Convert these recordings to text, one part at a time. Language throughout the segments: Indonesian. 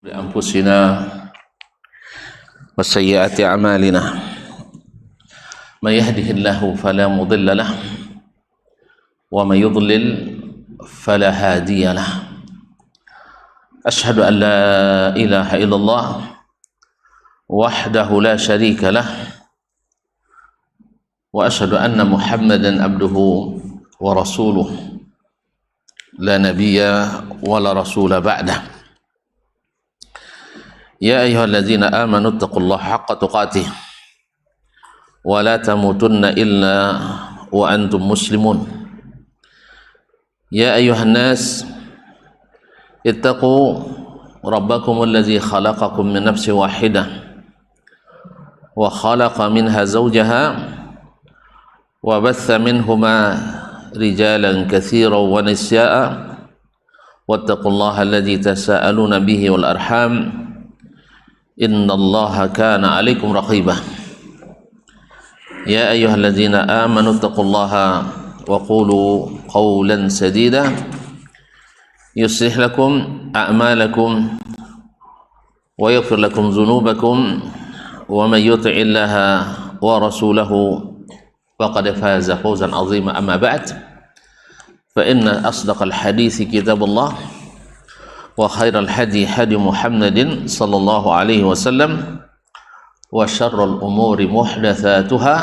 لأنفسنا وسيئات أعمالنا من يهده الله فلا مضل له ومن يضلل فلا هادي له أشهد أن لا إله إلا الله وحده لا شريك له وأشهد أن محمدا عبده ورسوله لا نبي ولا رسول بعده يا أيها الذين آمنوا اتقوا الله حق تقاته ولا تموتن إلا وأنتم مسلمون يا أيها الناس اتقوا ربكم الذي خلقكم من نفس واحدة وخلق منها زوجها وبث منهما رجالا كثيرا ونساء واتقوا الله الذي تساءلون به والأرحام إن الله كان عليكم رقيبا يا أيها الذين آمنوا اتقوا الله وقولوا قولا سديدا يصلح لكم أعمالكم ويغفر لكم ذنوبكم ومن يطع الله ورسوله فقد فاز فوزا عظيما أما بعد فإن أصدق الحديث كتاب الله وخير الهدي هدي محمد صلى الله عليه وسلم وشر الأمور محدثاتها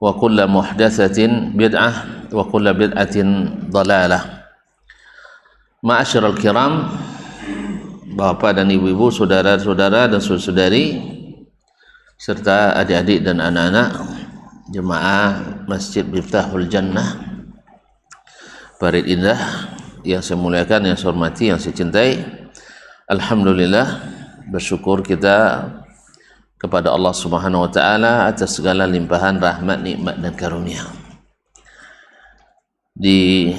وكل محدثة بدعة وكل بدعة ضلالة. Ma'asyiral kiram, Bapak dan Ibu-ibu, saudara-saudara dan saudari serta adik-adik dan anak-anak jemaah Masjid Miftahul Jannah Parit Indah yang saya muliakan, yang saya hormati, yang saya cintai. Alhamdulillah, bersyukur kita kepada Allah Subhanahu wa taala atas segala limpahan rahmat, nikmat dan karunia. Di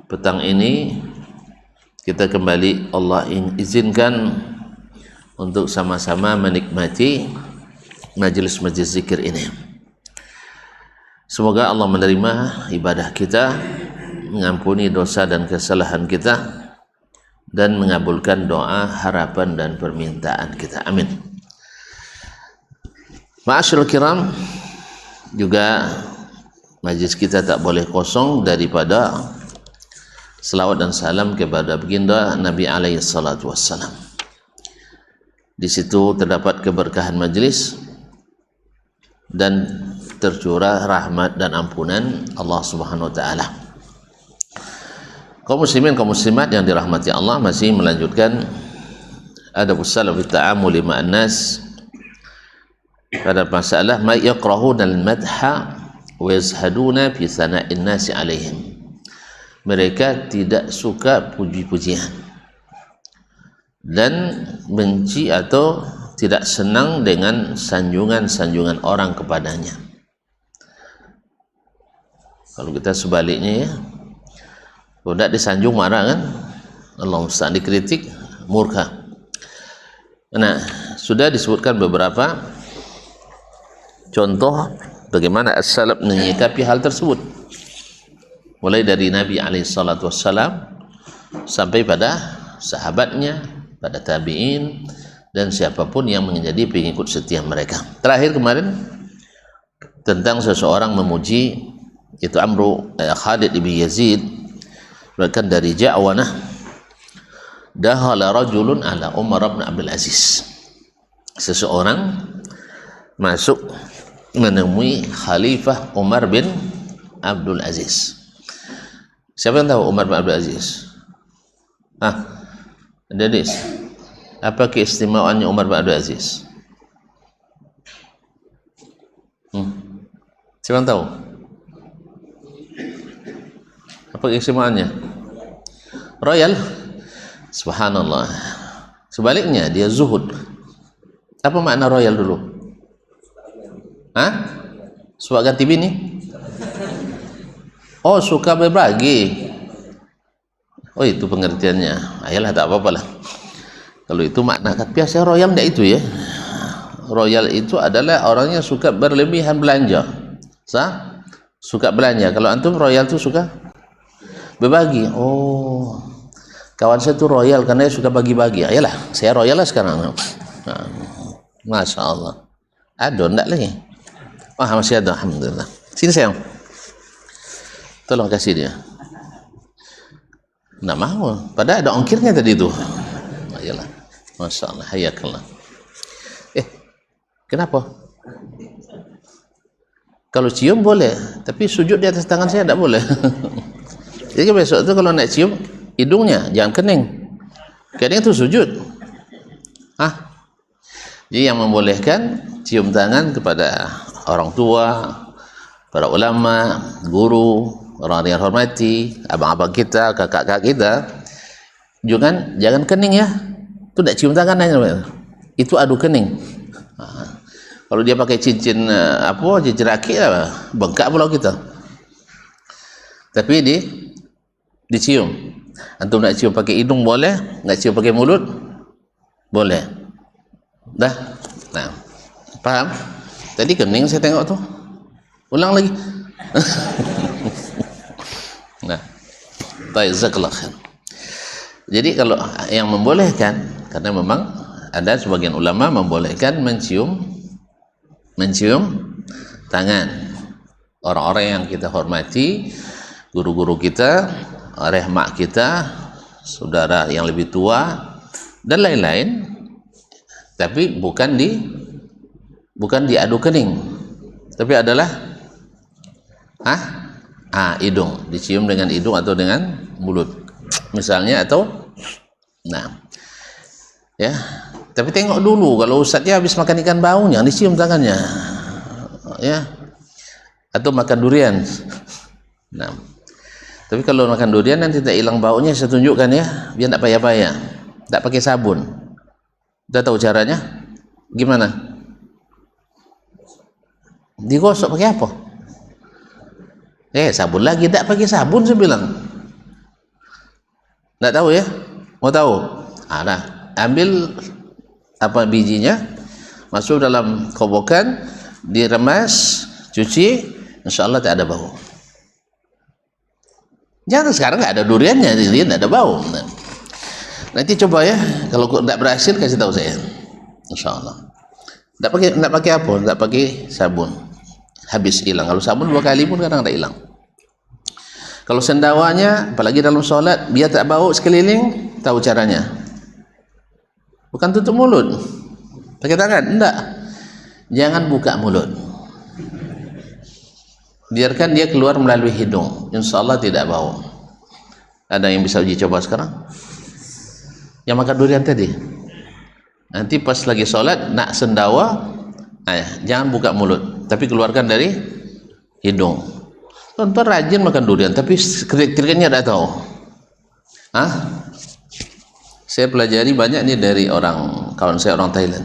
petang ini kita kembali Allah izinkan untuk sama-sama menikmati majelis-majelis zikir ini. Semoga Allah menerima ibadah kita, mengampuni dosa dan kesalahan kita, dan mengabulkan doa, harapan dan permintaan kita. Amin. Ma'asyiral kiram, juga majlis kita tak boleh kosong daripada selawat dan salam kepada baginda Nabi alaihi salatu wassalam. Di situ terdapat keberkahan majlis dan tercurah rahmat dan ampunan Allah Subhanahu wa taala. Kaum muslimin, kaum muslimat yang dirahmati Allah, masih melanjutkan adabus salaf fi ta'amuli ma'an nas pada masalah ma yaqrahuna al-madha wa yazhaduna fi sana'in nasi alaihim. Mereka tidak suka puji-pujian dan benci atau tidak senang dengan sanjungan-sanjungan orang kepadanya. Kalau kita sebaliknya ya, kalau tidak disanjung marah kan, Allah musta'an, dikritik murka. Nah, sudah disebutkan beberapa contoh bagaimana as-salaf menyikapi hal tersebut, mulai dari Nabi alaihissalatu wassalam sampai pada sahabatnya, pada tabi'in dan siapapun yang menjadi pengikut setia mereka. Terakhir kemarin tentang seseorang memuji, itu Khalid ibn Yazid, berkan dari Ja'wanah, dahala rajulun ala Umar bin Abdul Aziz. Seseorang masuk menemui Khalifah Umar bin Abdul Aziz. Siapa yang tahu Umar bin Abdul Aziz? Dedis, apa keistimewaannya Umar bin Abdul Aziz? Siapa yang tahu? Apa keistimewaannya? Royal. Subhanallah. Sebaliknya dia zuhud. Apa makna royal dulu? Suka ganti bini? Oh, suka berbagi. Oh, itu pengertiannya. Ayolah, tak apa-apa lah. Kalau itu makna, biasa royal enggak itu ya. Royal itu adalah orang yang suka berlebihan belanja. Suka belanja. Kalau antum royal itu suka berbagi. Oh, Kawan saya tuh royal karena dia suka bagi-bagi. Ayolah, saya royal lah sekarang. Nah, Masya Allah. Ada enggak lagi? Wah, masih ada, alhamdulillah. Sini sayang. Tolong kasih dia. Enggak mau. Padahal ada ongkirnya tadi itu. Ayolah. Masya Allah, hayakallah. Kenapa? Kalau cium boleh, tapi sujud di atas tangan saya tidak boleh. Jadi besok itu kalau nak cium hidungnya jangan kening. Kening itu sujud. Jadi yang membolehkan cium tangan kepada orang tua, para ulama, guru, orang yang hormati, abang-abang kita, kakak-kakak kita. Jangan kening ya. Itu tidak cium tangan aja. Itu adu kening. Kalau dia pakai cincin cincin rakit bengkak pula kita. Tapi dicium. Antum nak cium pakai hidung boleh, nak cium pakai mulut boleh. Dah. Nah, paham? Tadi kening saya tengok tu. Ulang lagi. Nah, baik, jazakallah khair. Jadi kalau yang membolehkan, karena memang ada sebagian ulama membolehkan mencium tangan orang-orang yang kita hormati, guru-guru kita, rehmak kita, saudara yang lebih tua dan lain-lain, tapi bukan diadu kening, tapi adalah hidung, dicium dengan hidung atau dengan mulut misalnya, atau ya. Tapi tengok dulu, kalau ustaznya habis makan ikan baung jangan dicium tangannya, ya, atau makan durian. Nah, tapi kalau makan durian nanti tak hilang baunya, saya tunjukkan ya, biar tak payah-payah, tak pakai sabun. Udah tahu caranya? Gimana? Digosok pakai apa? Sabun lagi, tak pakai sabun saya bilang. Tak tahu ya? Mau tahu? Ambil bijinya, masuk dalam kobokan, diremas, cuci, insya Allah tak ada bau. Jangan sekarang nggak ada duriannya, dia tidak ada bau. Nanti coba ya, kalau tidak berhasil kasih tahu saya, insya Allah. Tidak pakai apa? Tidak pakai sabun, habis hilang. Kalau sabun 2 kali pun kadang tidak hilang. Kalau sendawanya, apalagi dalam sholat, biar tak bau sekeliling, tahu caranya. Bukan tutup mulut, pakai tangan, enggak. Jangan buka mulut, biarkan dia keluar melalui hidung, insya Allah tidak bau. Ada yang bisa uji coba sekarang? Yang makan durian tadi, nanti pas lagi sholat nak sendawa, jangan buka mulut, tapi keluarkan dari hidung. Tuan-tuan rajin makan durian, tapi kriteria tidak tahu. Saya pelajari banyak nih dari kawan saya orang Thailand.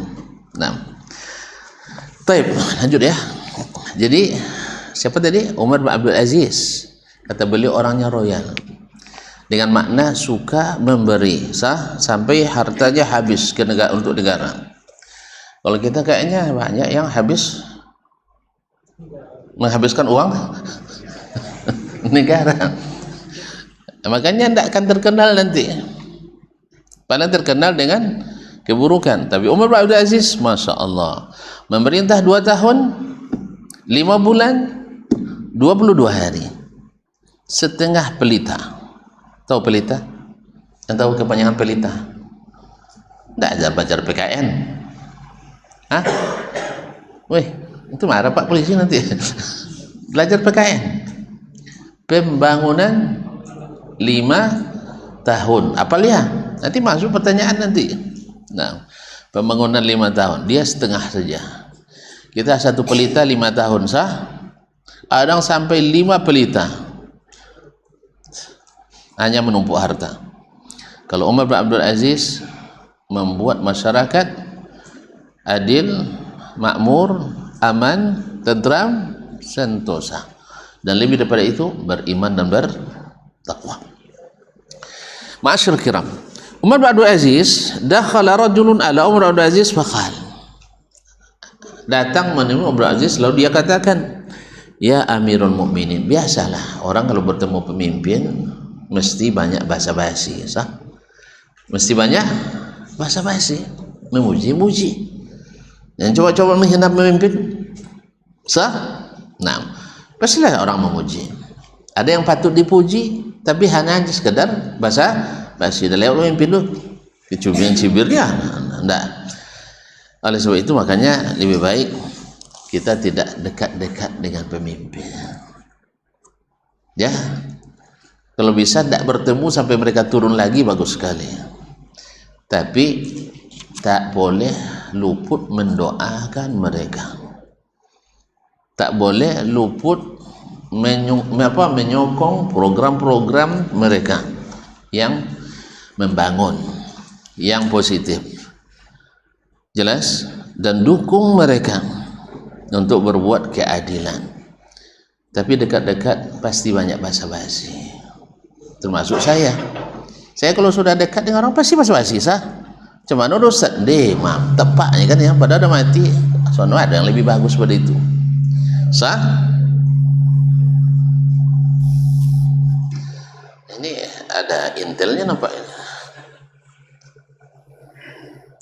Nah, baik, lanjut ya. Jadi siapa tadi? Umar bin Abdul Aziz. Kata beliau orangnya royal, dengan makna suka memberi sampai hartanya habis untuk negara. Kalau kita kayaknya banyak yang menghabiskan uang negara. Makanya tidak akan terkenal nanti. Padahal terkenal dengan keburukan. Tapi Umar bin Abdul Aziz, Masya Allah, memerintah 2 tahun 5 bulan 22 hari, setengah pelita. Tahu pelita? Yang tahu kepanjangan pelita? Tidak ada belajar PKN. Wih, itu marah Pak polisi nanti. Belajar PKN, pembangunan 5 tahun. Apal ya? Nanti masuk pertanyaan nanti. Nah, pembangunan 5 tahun, dia setengah saja. Kita 1 pelita 5 tahun sah. Kadang sampai 5 pelita, hanya menumpuk harta. Kalau Umar bin Abdul Aziz membuat masyarakat adil, makmur, aman, tentram, sentosa, dan lebih daripada itu beriman dan bertakwa. Ma'asyar kiram, Umar bin Abdul Aziz, dakhala rajulun ala Umar bin Abdul Aziz faqal, datang menemui Umar bin Abdul Aziz, lalu dia katakan, ya Amirul Mukminin. Biasalah orang kalau bertemu pemimpin mesti banyak basa-basi, sah? Mesti banyak basa-basi, memuji-muji. Yang coba-coba menghina pemimpin, sah? Nah, pastilah orang memuji. Ada yang patut dipuji, tapi hanya sekedar basa-basi. Dah lewat pemimpin tu, dicubir dia, enggak. Oleh sebab itu makanya lebih baik kita tidak dekat-dekat dengan pemimpin. Ya, kalau bisa tidak bertemu sampai mereka turun lagi, bagus sekali. Tapi tak boleh luput mendoakan mereka. Tak boleh luput menyokong program-program mereka yang membangun, yang positif. Jelas? Dan dukung mereka untuk berbuat keadilan. Tapi dekat-dekat pasti banyak basa-basi. Termasuk saya. Saya kalau sudah dekat dengan orang pasti basa-basi, sah. Cuma Ustaz, maaf, tepaknya kan ya, padahal dah mati. Soalnya ada yang lebih bagus pada itu. Sah? Ini ada intelnya nampaknya.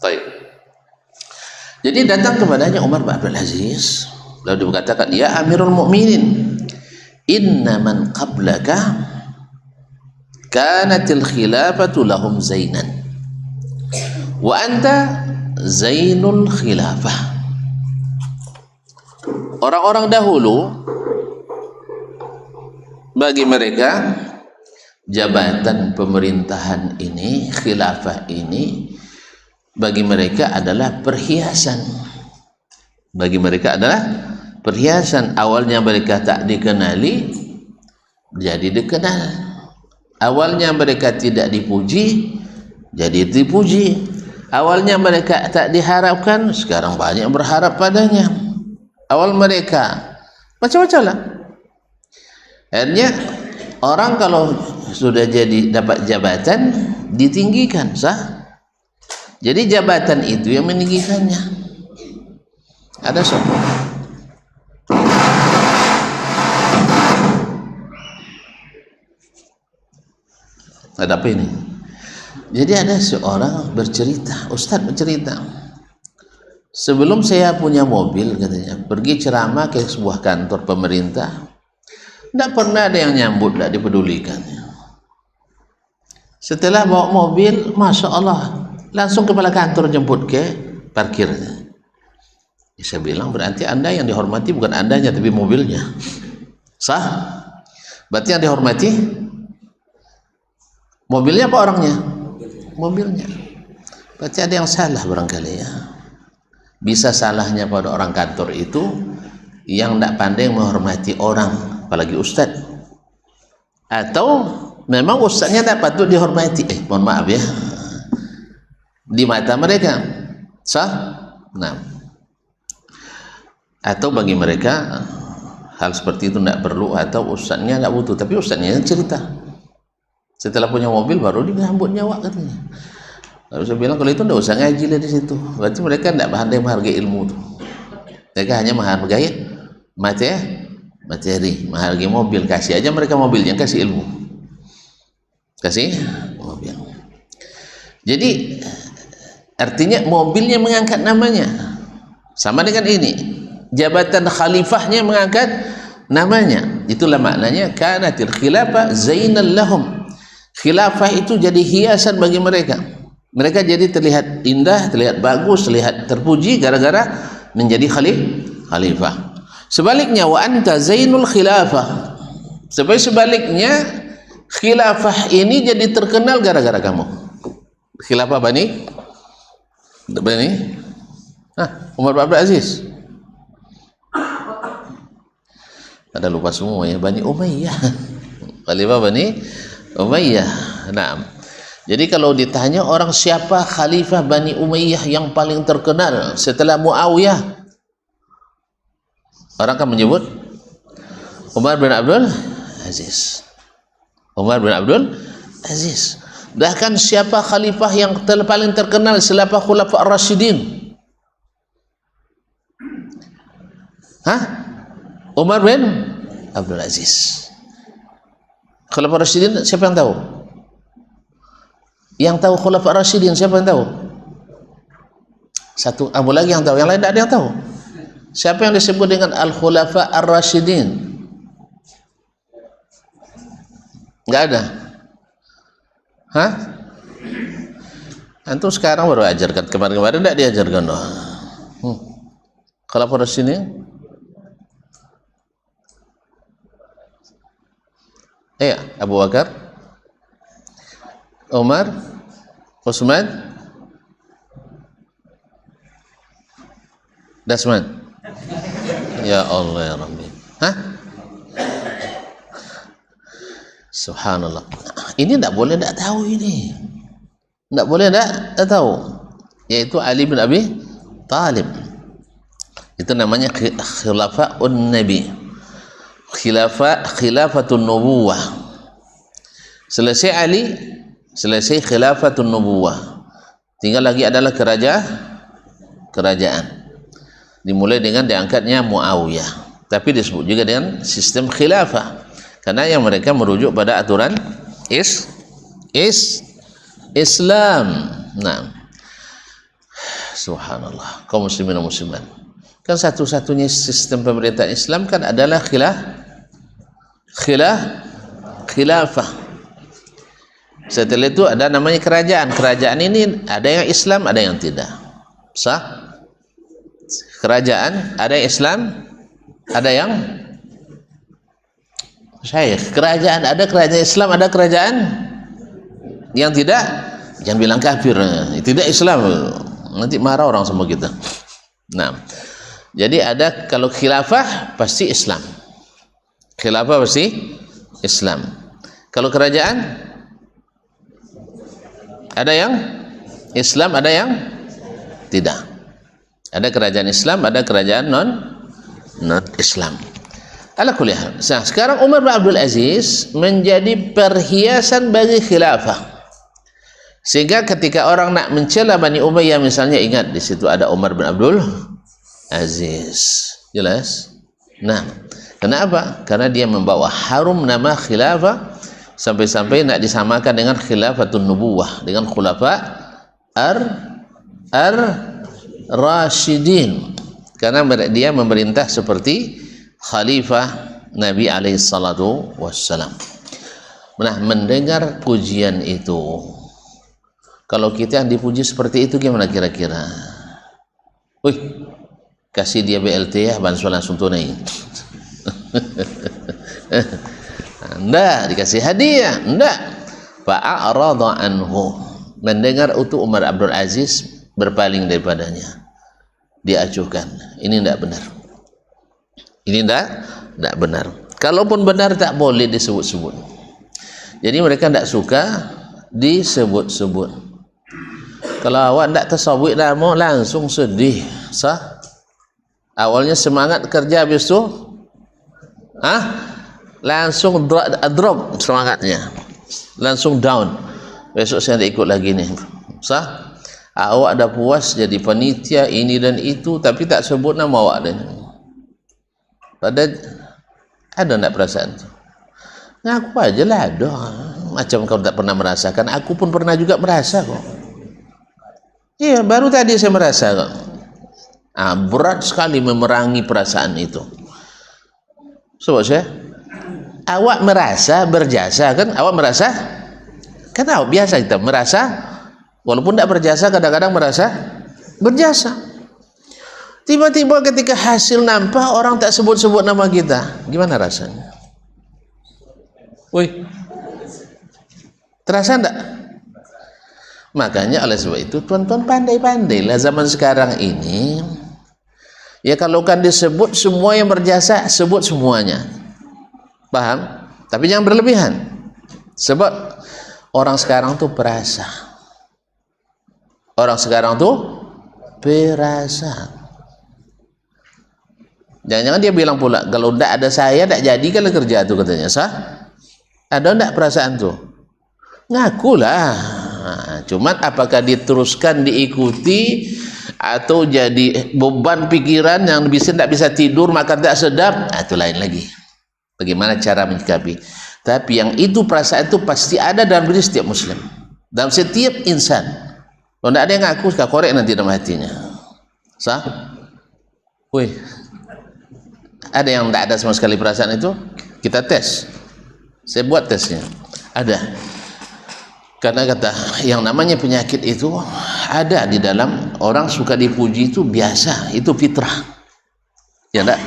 Baik. Jadi datang kepadanya Umar bin Abdul Aziz, lalu dia berkatakan, ya Amirul Mukminin, inna man qablaka kanatil khilafatu lahum zainan wa anta zainul khilafah. Orang-orang dahulu, bagi mereka jabatan pemerintahan ini, khilafah ini, bagi mereka adalah perhiasan. Bagi mereka adalah perhiasan. Awalnya mereka tak dikenali, jadi dikenal. Awalnya mereka tidak dipuji, jadi dipuji. Awalnya mereka tak diharapkan, sekarang banyak berharap padanya. Awal mereka macam-macam lah. Akhirnya orang kalau sudah jadi dapat jabatan ditinggikan, sah. Jadi jabatan itu yang meninggikannya. Ada satu. Ada apa ini? Jadi ada seorang bercerita, Ustaz bercerita, sebelum saya punya mobil, katanya, pergi ceramah ke sebuah kantor pemerintah, tidak pernah ada yang nyambut, tidak dipedulikan. Setelah bawa mobil, Masya Allah, langsung kepala kantor jemput ke parkirnya. Saya bilang, berarti Anda yang dihormati bukan Andanya, tapi mobilnya. Sah? Berarti yang dihormati mobilnya apa orangnya? Mobilnya. Berarti ada yang salah barangkali ya. Bisa salahnya pada orang kantor itu yang tidak pandai menghormati orang, apalagi ustaz. Atau memang ustaznya tidak patut dihormati. Mohon maaf ya, di mata mereka. Sah? Nah. Atau bagi mereka hal seperti itu tidak perlu, atau ustaznya tidak butuh, tapi ustaznya yang cerita. Setelah punya mobil baru disambut nyawa, katanya. Lalu saya bilang, kalau itu tidak usah ngaji lah di situ. Berarti mereka tidak pandai menghargai ilmu itu. Mereka hanya menghargai materi, menghargai mobil. Kasih aja mereka mobilnya, kasih ilmu, kasih mobil. Jadi artinya mobilnya mengangkat namanya, sama dengan ini. Jabatan khalifahnya mengangkat namanya. Itulah maknanya kanatil khilafah zainal lahum. Khilafah itu jadi hiasan bagi mereka. Mereka jadi terlihat indah, terlihat bagus, terlihat terpuji gara-gara menjadi khalifah. Sebaliknya, wa anta zainul khilafah. Sebaliknya, khilafah ini jadi terkenal gara-gara kamu. Khilafah Bani Umar bin Abdul Aziz. Ada lupa semua ya, Bani Umayyah. Khalifah Bani Umayyah. Nah, jadi kalau ditanya orang siapa Khalifah Bani Umayyah yang paling terkenal setelah Muawiyah, orang akan menyebut Umar bin Abdul Aziz. Umar bin Abdul Aziz. Bahkan siapa khalifah yang paling terkenal selepas Khulafa Ar-Rasyidin? Umar bin Abdul Aziz. Khulafa Ar-Rasyidin siapa yang tahu? Yang tahu Khulafa Rasyidin siapa yang tahu? Satu Abu lagi yang tahu, yang lain tidak ada yang tahu. Siapa yang disebut dengan Al-Khulafa Ar-Rasyidin? Enggak ada. Hah? Antum sekarang baru ajarkan, kemarin-kemarin tidak diajarkan doa. Khulafa Ar-Rasyidin? Iya, Abu Bakar, Umar, Utsman, Dasman. Ya Allah ya Rabbi. Hah? Subhanallah. Ini tidak boleh tidak tahu ini. Tidak boleh tidak tahu. Yaitu Ali bin Abi Thalib. Itu namanya khilafa'un Nabi. Khilafatun Nubuwah. Selesai Ali, selesai khilafatun Nubuwah. Tinggal lagi adalah kerajaan. Dimulai dengan diangkatnya Muawiyah, tapi disebut juga dengan sistem khilafah karena yang mereka merujuk pada aturan Islam. Nah, subhanallah, kaum muslimin dan muslimat, kan satu-satunya sistem pemerintahan Islam kan adalah khilafah. Setelah itu ada namanya kerajaan. Kerajaan ini ada yang Islam, ada yang tidak. Sah? Kerajaan ada yang Islam, ada yang kerajaan ada kerajaan Islam, ada kerajaan yang tidak. Jangan bilang kafir, tidak Islam, nanti marah orang sama kita. Nah, jadi ada, kalau khilafah pasti Islam, khilafah pasti Islam. Kalau kerajaan ada yang Islam, ada yang tidak. Ada kerajaan Islam, ada kerajaan non Islam. Ala kulli hal. Nah, sekarang Umar bin Abdul Aziz menjadi perhiasan bagi khilafah. Sehingga ketika orang nak mencela Bani Umayyah misalnya, ingat di situ ada Umar bin Abdul Aziz. Jelas? Nah, kenapa? Karena dia membawa harum nama khilafah sampai-sampai nak disamakan dengan khilafatun nubuwah, dengan khulafa Rasyidin, karena dia memerintah seperti khalifah Nabi alaihi salatu wassalam. Nah, mendengar pujian itu, kalau kita yang dipuji seperti itu gimana kira-kira? Wih, kasih dia BLT ya, bantuan langsung tunai. Anda dikasih hadiah, enggak. Fa'arada anhu. Mendengar itu Umar Abdul Aziz berpaling daripadanya, diacuhkan. Ini tidak benar, ini tidak benar. Kalaupun benar tak boleh disebut-sebut. Jadi mereka tidak suka disebut-sebut. Kalau awak tidak tasawwuf nama langsung sedih, sah? Awalnya semangat kerja, habis itu langsung drop semangatnya, langsung down. Besok saya tidak ikut lagi nih, sah? Awak dah puas jadi panitia ini dan itu, tapi tak sebut nama awak dan pada ada tak perasaan tu? Ngaku aja lah, ada macam kau tak pernah merasakan. Aku pun pernah juga merasa kok. Iya, baru tadi saya merasa kok. Berat sekali memerangi perasaan itu. Sebab saya, awak merasa berjasa kan? Awak merasa? Kan awak biasa kita merasa. Walaupun tidak berjasa, kadang-kadang merasa berjasa. Tiba-tiba ketika hasil nampak, orang tak sebut-sebut nama kita, gimana rasanya? Wih, terasa enggak? Makanya oleh sebab itu tuan-tuan pandai-pandailah zaman sekarang ini. Ya, kalau kan disebut semua yang berjasa, sebut semuanya. Paham? Tapi jangan berlebihan. Sebab orang sekarang tuh perasa. Orang sekarang tuh perasa. Jangan-jangan dia bilang pula, kalau tidak ada saya, tidak jadi kalau kerja itu, katanya. Sah? Ada tidak perasaan tuh? Ngakulah. Cuman apakah diteruskan, diikuti, atau jadi beban pikiran yang tidak bisa tidur, makan tak sedap, itu lain lagi. Bagaimana cara menyikapi? Tapi yang itu, perasaan itu pasti ada dalam diri setiap muslim. dalam setiap insan. Kalau tidak ada yang ngaku, suka korek nanti dalam hatinya. Sah? Wih, ada yang tidak ada sama sekali perasaan itu? Kita tes. Saya buat tesnya. Ada. Karena kata yang namanya penyakit itu ada di dalam orang suka dipuji itu biasa, itu fitrah. Ya enggak?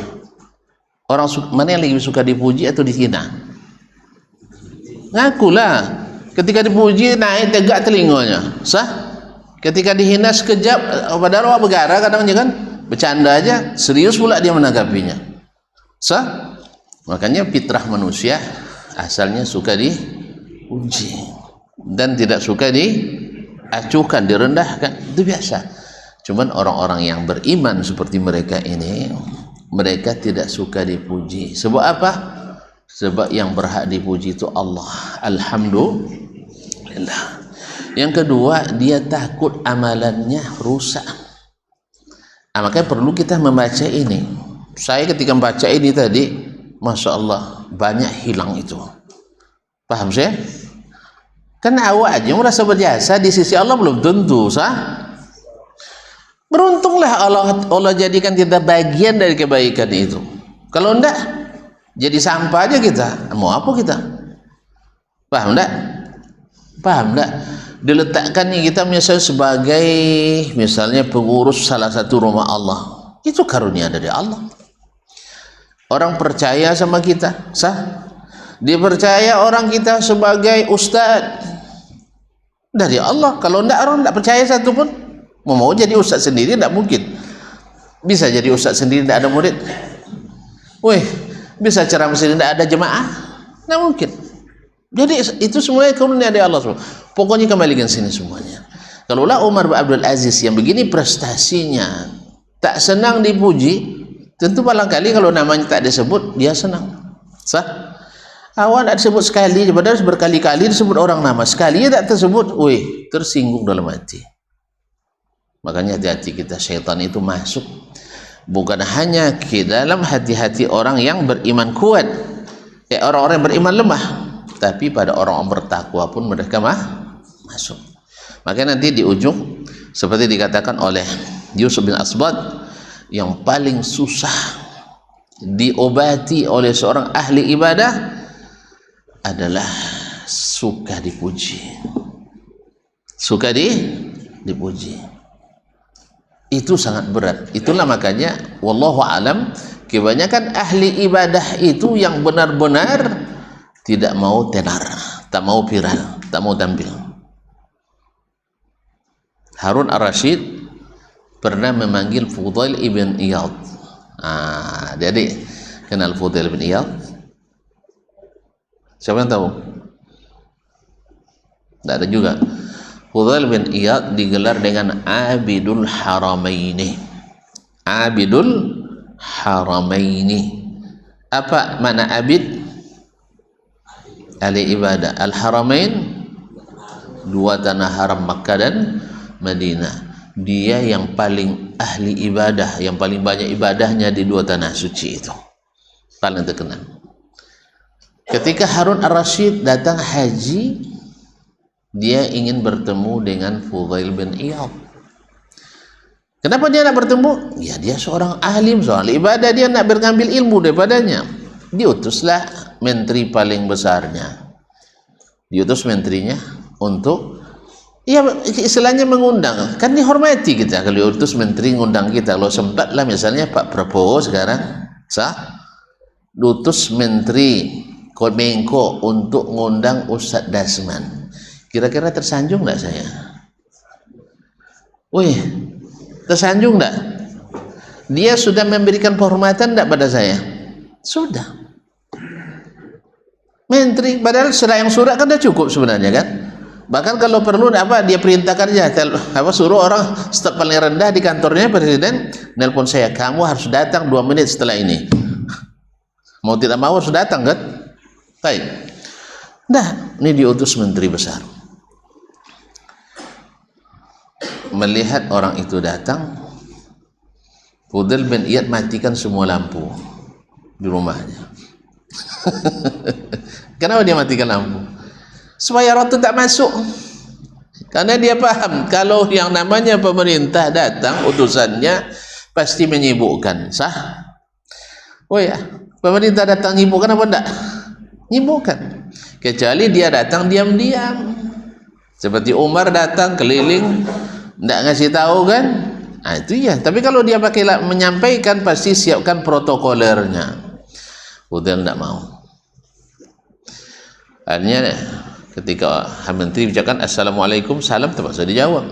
Orang mana yang lebih suka dipuji atau dihina? Ngakulah. Ketika dipuji naik tegak telinganya. Sah? Ketika dihina sekejap, padahal awak bergara kadang-kadang kan bercanda aja, serius pula dia menanggapinya. Sah? Makanya fitrah manusia asalnya suka dipuji dan tidak suka diacuhkan, direndahkan. Itu biasa. Cuman orang-orang yang beriman seperti mereka ini, mereka tidak suka dipuji. Sebab apa? Sebab yang berhak dipuji itu Allah. Alhamdulillah. Yang kedua, dia takut amalannya rusak. Makanya perlu kita membaca ini. Saya ketika membaca ini tadi, Masya Allah, banyak hilang itu. Paham saya? Kan awak aja merasa berjasa, di sisi Allah belum tentu, sah? Beruntunglah Allah jadikan kita bagian dari kebaikan itu. Kalau enggak, jadi sampah aja kita. Mau apa kita? Paham enggak? Paham enggak? Diletakkannya kita misalnya sebagai misalnya pengurus salah satu rumah Allah, itu karunia dari Allah. Orang percaya sama kita, sah? Dipercaya orang kita sebagai ustaz dari Allah. Kalau enggak, orang enggak percaya satu pun mau jadi ustaz sendiri, enggak mungkin. Bisa jadi ustaz sendiri enggak ada murid? Wih, bisa ceramah sendiri enggak ada jemaah? Enggak mungkin. Jadi itu semuanya karunia dari Allah. Pokoknya kembalikan sini semuanya. Kalaulah Umar bin Abdul Aziz yang begini prestasinya tak senang dipuji, tentu barangkali kalau namanya tak disebut dia senang. Sah? Awal tak disebut sekali, padahal berkali-kali disebut orang nama, sekali tak tersebut, wih, tersinggung dalam hati. Makanya hati-hati kita, syaitan itu masuk bukan hanya ke dalam hati-hati orang yang beriman kuat, orang-orang yang beriman lemah, tapi pada orang-orang bertakwa pun mereka masuk. Makanya nanti di ujung seperti dikatakan oleh Yusuf bin Asbad, yang paling susah diobati oleh seorang ahli ibadah adalah suka dipuji. Suka dipuji. Itu sangat berat. Itulah makanya wallahu alam, kebanyakan ahli ibadah itu yang benar-benar tidak mau tenar, tak mau viral, tak mau tampil. Harun Ar-Rasyid pernah memanggil Fudail ibn Iyad. Jadi kenal Fudail ibn Iyad? Siapa yang tahu? Tidak ada juga. Fudail bin Iyad digelar dengan Abidul Haramaini. Abidul Haramaini. Apa makna abid? Ahli ibadah. Al-Haramain, dua tanah haram Makkah dan Madinah. Dia yang paling ahli ibadah, yang paling banyak ibadahnya di dua tanah suci itu, paling terkenal. Ketika Harun Ar-Rasyid datang haji, dia ingin bertemu dengan Fudail bin Iyad. Kenapa dia nak bertemu? Ya, dia seorang alim, seorang ahli ibadah, dia nak mengambil ilmu daripadanya. Diutuslah menteri paling besarnya, diutus menterinya untuk, ya istilahnya mengundang, kan dihormati kita kalau diutus menteri ngundang kita. Kalau sempatlah misalnya Pak Prabowo sekarang sah diutus menteri Menko untuk ngundang Ustadz Dasman, kira-kira tersanjung enggak saya? Wih, tersanjung enggak? Dia sudah memberikan penghormatan enggak pada saya? Sudah. Menteri, padahal yang surat kan sudah cukup sebenarnya kan. Bahkan kalau perlu apa dia perintahkan aja, suruh orang staf paling rendah di kantornya presiden nelpon saya, kamu harus datang 2 menit setelah ini. Mau tidak mau harus datang kan? Baik. Nah, ini diutus menteri besar. Melihat orang itu datang, Fudail bin Iyad matikan semua lampu di rumahnya. Kenapa dia matikan lampu? Supaya roh itu tak masuk. Karena dia paham kalau yang namanya pemerintah datang utusannya pasti menyibukkan. Sah? Oh ya, pemerintah datang menyibukkan apa enggak? Menyibukkan. Kecuali dia datang diam-diam. Seperti Umar datang keliling enggak ngasih tahu kan? Nah, itu ya. Tapi kalau dia pakai menyampaikan pasti siapkan protokolernya. Udah enggak mau. Akhirnya ketika Menteri ucapkan Assalamualaikum, salam terpaksa dijawab.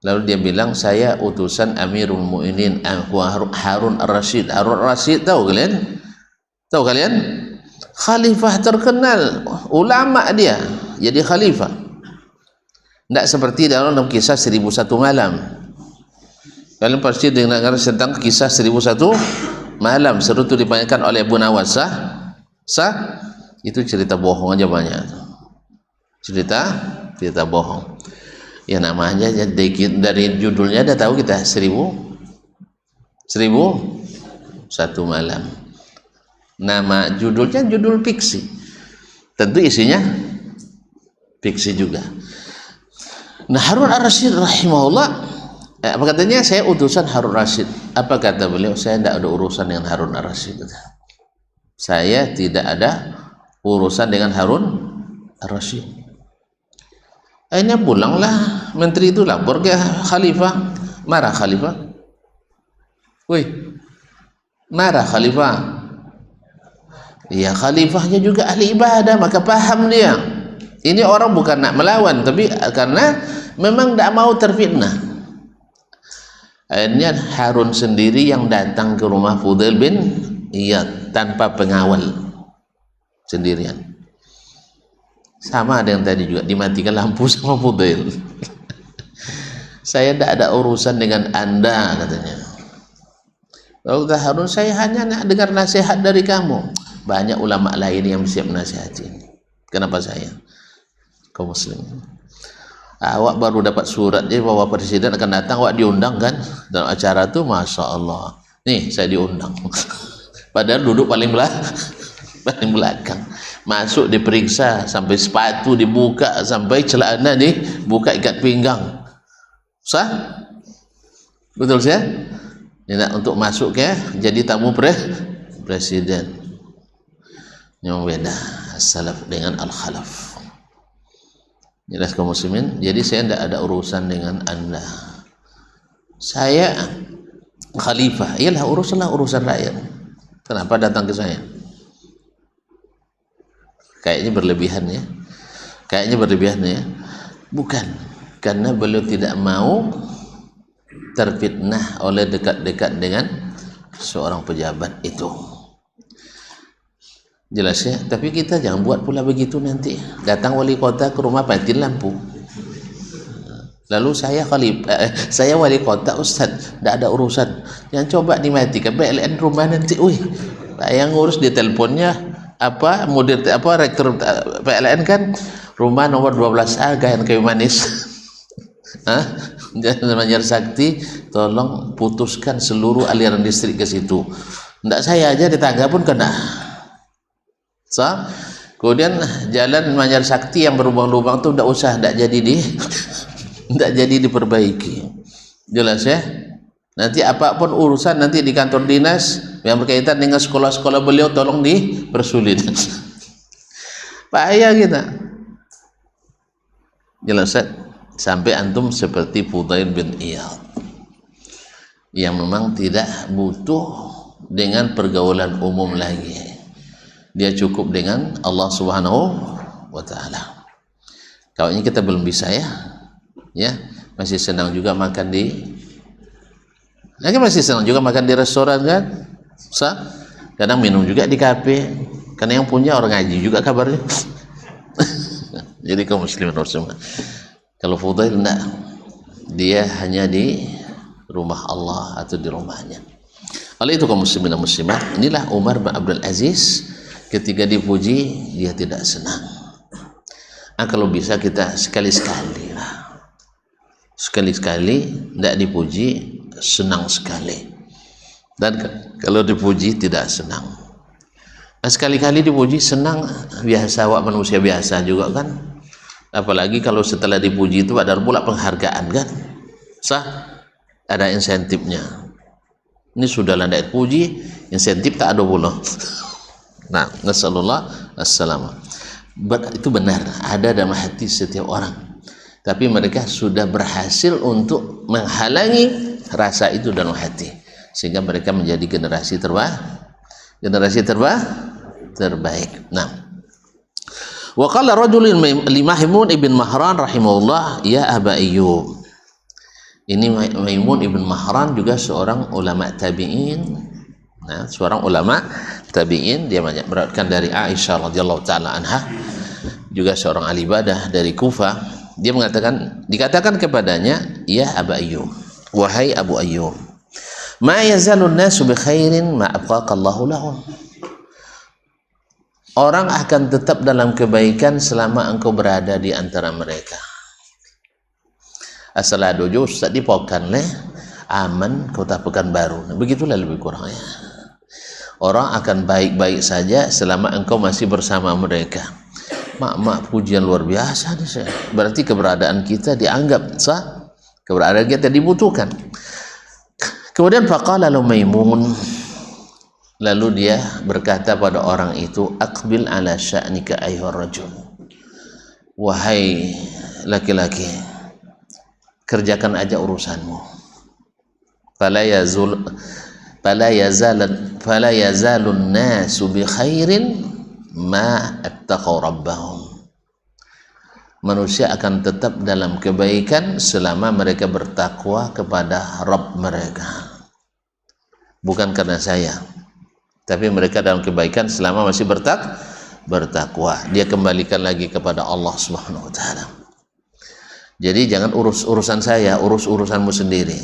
Lalu dia bilang, saya utusan Amirul Mukminin Harun Ar-Rasyid. Harun Ar-Rasyid tahu kalian? Tahu kalian? Khalifah terkenal, ulama dia jadi khalifah. Tidak seperti dalam kisah 1001 malam. Kalian pasti dengar tentang kisah 1001 malam. Seru itu dipanjatkan oleh Abu Nawas. Sah? Itu cerita bohong aja banyak. Cerita bohong. Ya namanya dari judulnya dah tahu kita 1001 malam. Nama judulnya judul fiksi. Tentu isinya fiksi juga. Nah, Harun Ar-Rasyid rahimahullah, apa katanya? Saya utusan Harun Ar-Rasyid. Apa kata beliau? Saya tidak ada urusan dengan Harun Ar-Rasyid. Saya tidak ada urusan dengan Harun Ar-Rasyid. Akhirnya pulanglah menteri itu lapor ke khalifah. Marah khalifah. Woi, marah khalifah. Ya, khalifahnya juga ahli ibadah, maka paham dia. Ini orang bukan nak melawan, tapi karena memang tidak mau terfitnah. Akhirnya Harun sendiri yang datang ke rumah Fudail bin Iyad tanpa pengawal, sendirian. Sama ada yang tadi juga, dimatikan lampu sama Fudail. Saya tidak ada urusan dengan anda, katanya. Lalu kata Harun, saya hanya nak dengar nasihat dari kamu. Banyak ulama lain yang siap nasihatin. Kenapa saya? Kaum muslim. Awak baru dapat surat dia bahwa presiden akan datang, awak diundang kan dalam acara tu, masya Allah. Nih saya diundang. Padahal duduk paling belakang. Masuk diperiksa sampai sepatu dibuka, sampai celana dibuka ikat pinggang. Sah? Betul saya? Ini untuk masuk ke jadi tamu presiden. Yang beda salaf dengan al-khalaf. Jelas kaum muslimin. Jadi saya tidak ada urusan dengan anda. Saya khalifah. Iyalah urusan rakyat. Kenapa datang ke saya? Kayaknya berlebihan ya. Bukan. Karena beliau tidak mau terfitnah oleh dekat-dekat dengan seorang pejabat itu. Jelas ya, tapi kita jangan buat pula begitu nanti. Datang wali kota ke rumah matiin lampu. Lalu saya wali kota, Ustaz, tidak ada urusan. Yang coba dimatikan PLN rumah nanti. Yang ngurus di teleponnya rektor PLN kan rumah nomor 12A Gayan Kayu Manis. Jangan Sakti, tolong putuskan seluruh aliran listrik ke situ. Tidak saya aja, tetangga pun kena. Kemudian jalan Manyar Sakti yang berlubang-lubang itu tidak jadi diperbaiki. Jelas ya? Nanti apapun urusan nanti di kantor dinas yang berkaitan dengan sekolah-sekolah beliau tolong dipersulit. Bahaya kita. Jelas ya? Sampai antum seperti Fudail bin Iyad yang memang tidak butuh dengan pergaulan umum lagi. Dia cukup dengan Allah Subhanahu wa taala. Kalau ini kita belum bisa ya. Masih senang juga makan di restoran kan? Kadang minum juga di kafe. Karena yang punya orang ngaji juga kabarnya. Jadi kaum muslimin semua. Kalau Fudail enggak. Dia hanya di rumah Allah atau di rumahnya. Oleh itu kaum muslimin dan muslimat, inilah Umar bin Abdul Aziz. Ketika dipuji dia tidak senang. Kalau bisa kita sekali-sekali tidak dipuji senang sekali, dan kalau dipuji tidak senang. Sekali-kali dipuji senang, biasa, awak manusia biasa juga kan. Apalagi kalau setelah dipuji itu ada pula penghargaan kan, sah, ada insentifnya. Ini sudah landai puji, insentif tak ada pula. Nah, nasallallahu assalam. Itu benar, ada dalam hati setiap orang. Tapi mereka sudah berhasil untuk menghalangi rasa itu dalam hati, sehingga mereka menjadi generasi terbaik. Nah, wa qala rajulun li Maimun ibn Mahran rahimahullah, ya Aba Ayyub. Ini Maimun ibn Mahran juga seorang ulama tabi'in. Nah, seorang ulama tabi'in, dia banyak meriwayatkan dari Aisyah radhiyallahu taala anha, juga seorang ahli ibadah dari Kufah. Dia dikatakan kepadanya, ya Aba Ayyub, wahai Abu Ayyub, ma yazalun nasu bi khairin ma abqaqallahu lahum. Orang akan tetap dalam kebaikan selama engkau berada di antara mereka. Asal ada jo ustaz dipokan leh aman kota Pekanbaru. Begitulah lebih kurang ya. Orang akan baik-baik saja selama engkau masih bersama mereka. Mak pujian luar biasa nih saya. Berarti keberadaan kita dianggap sah, keberadaan kita dibutuhkan. Kemudian faqala Maimun, lalu dia berkata pada orang itu, aqbil ala sya'nika ayyuhar rajul, wahai laki-laki, kerjakan aja urusanmu. Fala yazalun nasu bi khairin ma attaqaw rabbahum. Manusia akan tetap dalam kebaikan selama mereka bertakwa kepada Rabb mereka. Bukan karena saya, tapi mereka dalam kebaikan selama masih bertakwa. Dia kembalikan lagi kepada Allah Subhanahu wa taala. Jadi jangan urus urusan saya, urus urusanmu sendiri.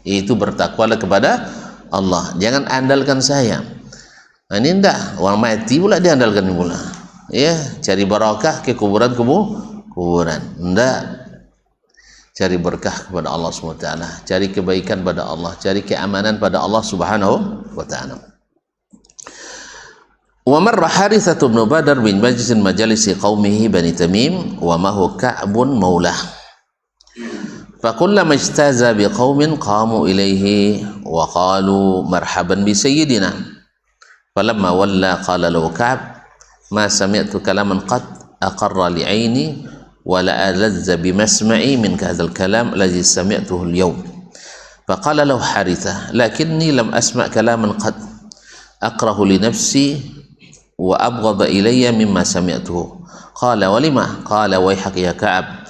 Itu bertakwalah kepada Allah. Jangan andalkan saya. Nah, ini enggak, orang mati pula dia andalkan pula. Ya, cari barakah ke kuburan. Enggak. Cari berkah kepada Allah Subhanahu wa taala, cari kebaikan pada Allah, cari keamanan pada Allah Subhanahu wa taala. Wa marra Haritsah bin Badar bin majalisi qaumihi Bani Tamim wa ma huwa Ka'bun maulah. Fa kullama ijtaza bi qaumin qamu ilaihi wa qalu marhaban bi sayyidina. Falamma walla qala lahu Ka'b, ma sami'tu kalaman qad aqarra li 'aini wa la alazza bi masma'i min hadzal kalam alladhi sami'tuhu al-yawm. Faqala lahu Haritsah, lakinni lam asma' kalaman qad akrahu li nafsi wa abghadha ilayya mimma sami'tuhu. Qala wa lima? Qala wayhak ya Ka'ab,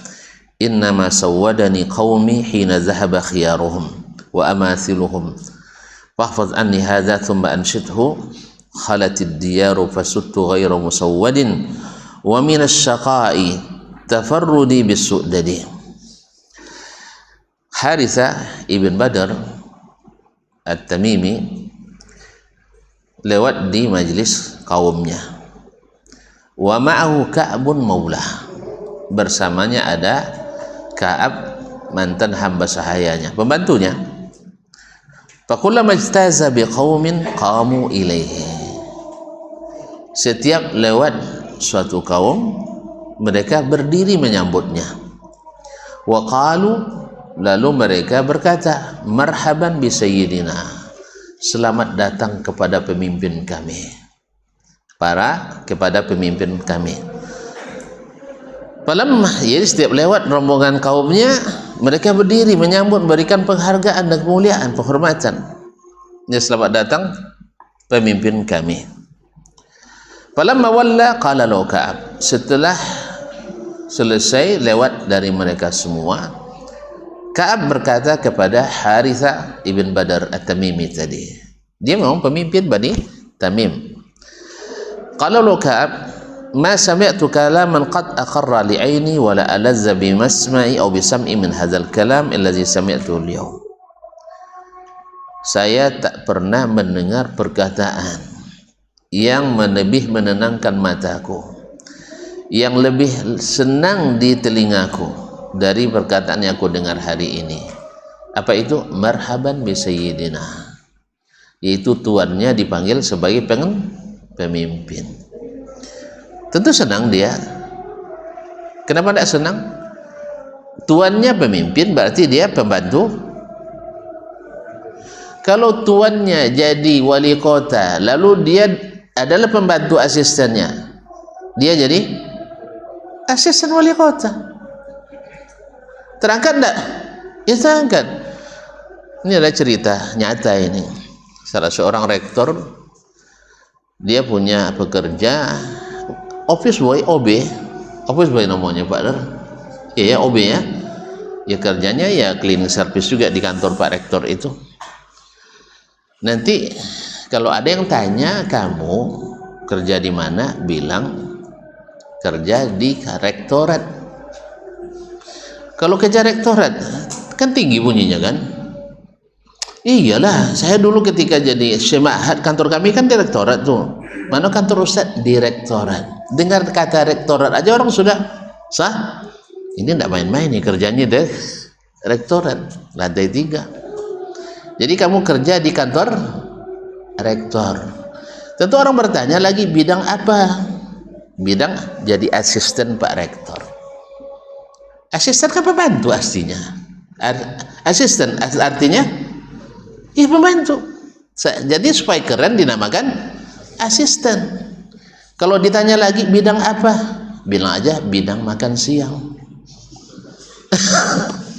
innama sawwadani qaumi hina dhahaba khiyaruhum wa amathiluhum fahfaz anni hadha thumma anshidhu. Khalatid diyaru fasuttu ghayra musawwadin wa min asy-syaqa'i tafarrudi bis-su'dadi. Haritsah ibn Badar At-Tamimi lewat di majlis kaumnya. Wa ma'ahu Ka'bun maulah, bersamanya ada Ka'ab, mantan hamba sahayanya, pembantunya. Fakullama ijtaza biqaumin qamu ilaihi, setiap lewat suatu kaum mereka berdiri menyambutnya. Wa qalu, lalu mereka berkata, marhaban bi sayyidina, selamat datang kepada pemimpin kami, kepada pemimpin kami. Jadi setiap lewat rombongan kaumnya, mereka berdiri menyambut, memberikan penghargaan dan kemuliaan, penghormatan. Ya, selamat datang pemimpin kami. Falamma walla qala lahu Ka'ab, setelah selesai lewat dari mereka semua, Ka'ab berkata kepada Haritsah ibn Badar At-Tamimi tadi, dia memang pemimpin Bani Tamim. Qala lahu Ka'ab, ma sami'tu kalaman qad aqarra li 'aini wa la alazza bi masma'i aw bi sam'i min hadzal kalam allazi sami'tu al-yawm. Saya tak pernah mendengar perkataan yang lebih menenangkan mataku, yang lebih senang di telingaku dari perkataan yang aku dengar hari ini. Apa itu? Marhaban bi sayyidina, yaitu tuannya dipanggil sebagai pemimpin. Tentu senang dia Kenapa tidak senang? Tuannya pemimpin, berarti dia pembantu. Kalau tuannya jadi wali kota, lalu dia adalah pembantu asistennya, dia jadi asisten wali kota. Terangkat tidak? Ya terangkat. Ini adalah cerita nyata ini. Salah seorang rektor, dia punya pekerja office boy, office boy namanya Pak Der. Iya, OB ya. Ya kerjanya ya cleaning service juga di kantor Pak Rektor itu. Nanti kalau ada yang tanya, kamu kerja di mana? Bilang kerja di rektorat. Kalau kerja rektorat kan tinggi bunyinya kan? Iyalah, saya dulu ketika jadi Syekh Ma'had, kantor kami kan direktorat tuh. Mana kantor Ustaz? Direktorat. Dengar kata rektorat aja orang sudah sah. Ini tidak main-main nih kerjanya deh, rektorat lantai 3. Jadi kamu kerja di kantor rektor. Tentu orang bertanya lagi, bidang apa? Bidang jadi asisten Pak Rektor. Asisten kan pembantu aslinya. Asisten artinya iya pembantu. Jadi supaya keren dinamakan asisten. Kalau ditanya lagi bidang apa? Bilang aja bidang makan siang.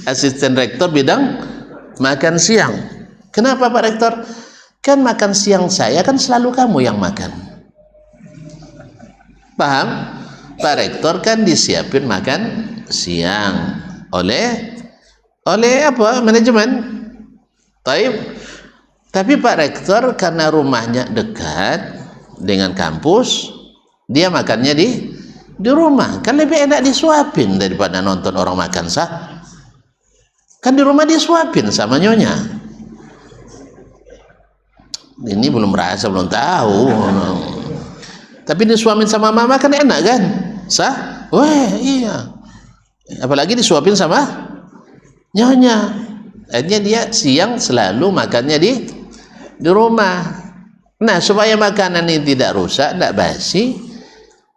Asisten rektor bidang makan siang. Kenapa Pak Rektor? Kan makan siang saya kan selalu kamu yang makan. Paham? Pak Rektor kan disiapin makan siang oleh apa? Manajemen. Tapi Pak Rektor karena rumahnya dekat dengan kampus, dia makannya di rumah. Kan lebih enak disuapin daripada nonton orang makan sah. Kan di rumah disuapin sama nyonya. Ini belum merasa, belum tahu. Tapi disuapin sama mama kan enak kan? Sah? Wah iya. Apalagi disuapin sama nyonya. Akhirnya dia siang selalu makannya di rumah. Nah, supaya makanan ini tidak rusak, tidak basi,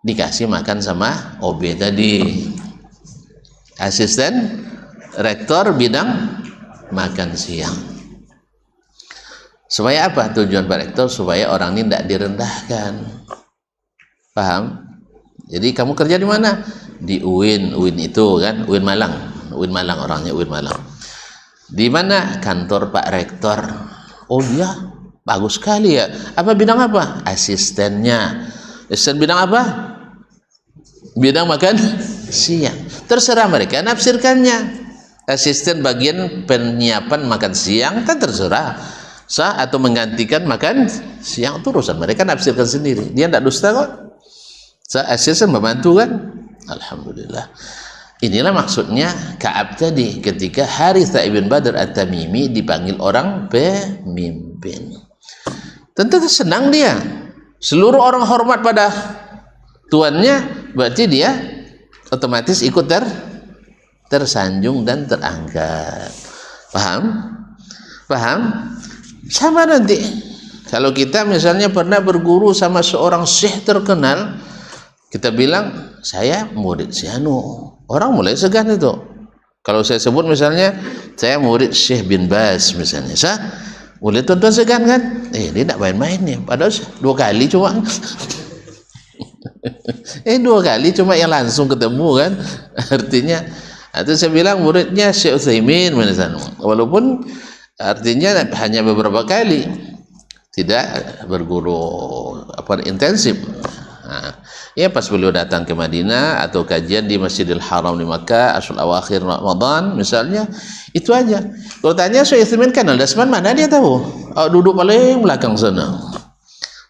dikasih makan sama OB tadi, asisten rektor bidang makan siang. Supaya apa tujuan Pak Rektor? Supaya orang ini tidak direndahkan. Paham? Jadi kamu kerja di mana? Di UIN itu kan, UIN Malang orangnya, UIN Malang. Di mana? Kantor Pak Rektor. Oh iya, bagus sekali ya. Apa bidang apa? Asistennya. Asisten bidang apa? Bidang makan siang. Terserah mereka nafsirkannya. Asisten bagian penyiapan makan siang kan terserah, sah atau menggantikan makan siang itu urusan mereka, nafsirkan sendiri. Dia tidak dusta kok. Sah, asisten membantu kan. Alhamdulillah. Inilah maksudnya Ka'ab tadi ketika Harithah ibn Badr at-Tamimi dipanggil orang pemimpin. Tentu senang dia. Seluruh orang hormat pada tuannya, berarti dia otomatis ikut tersanjung dan terangkat. Paham? Sama nanti kalau kita misalnya pernah berguru sama seorang syekh terkenal, kita bilang saya murid si anu, orang mulai segan itu. Kalau saya sebut misalnya saya murid Syekh bin Baz misalnya, mulai tuan-tuan segan kan? Dia tidak main-main nih, padahal 2 kali cuma 2 kali cuma yang langsung ketemu kan. Artinya itu saya bilang muridnya Syekh Utsaimin misalnya, walaupun artinya hanya beberapa kali, tidak berguru intensif. Nah, ya pas beliau datang ke Madinah atau kajian di Masjidil Haram di Makkah asal awakhir Ramadan misalnya, itu aja. Kalau tanya Syekh Utsaimin kan Dasman mana, dia tahu. Duduk paling belakang sana.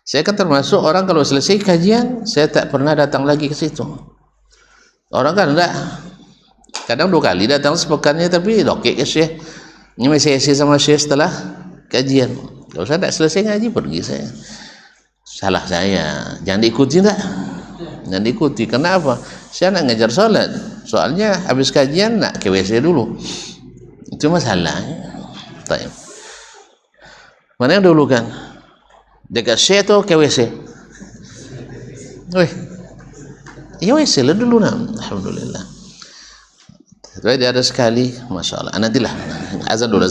Saya kan termasuk orang kalau selesai kajian saya tak pernah datang lagi ke situ. Orang kan enggak, kadang 2 kali datang sepekannya, tapi oke ke Syekh. Ini masih sama Syekh setelah kajian. Kalau saya tak selesai ngaji pergi saya. Salah saya. Jangan diikuti tak? Jangan diikuti. Kenapa? Saya nak ngejar sholat. Soalnya habis kajian nak ke WC dulu. Itu masalahnya. Mana yang dulu kan? Dekat Syekh atau ke WC? Wih. Ya WC lah dulu nak. Alhamdulillah. Tapi dia ada sekali, masya Allah. Nantilah, azan dulu.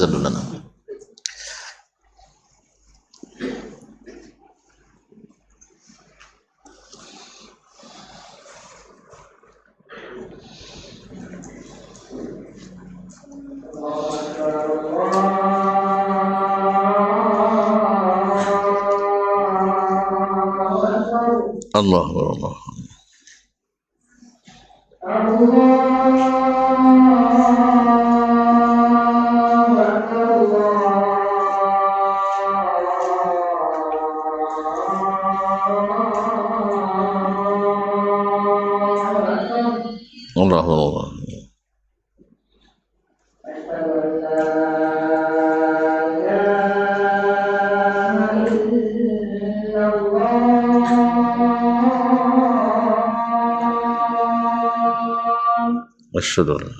Allah Allah. Allah Allah. أشهد أن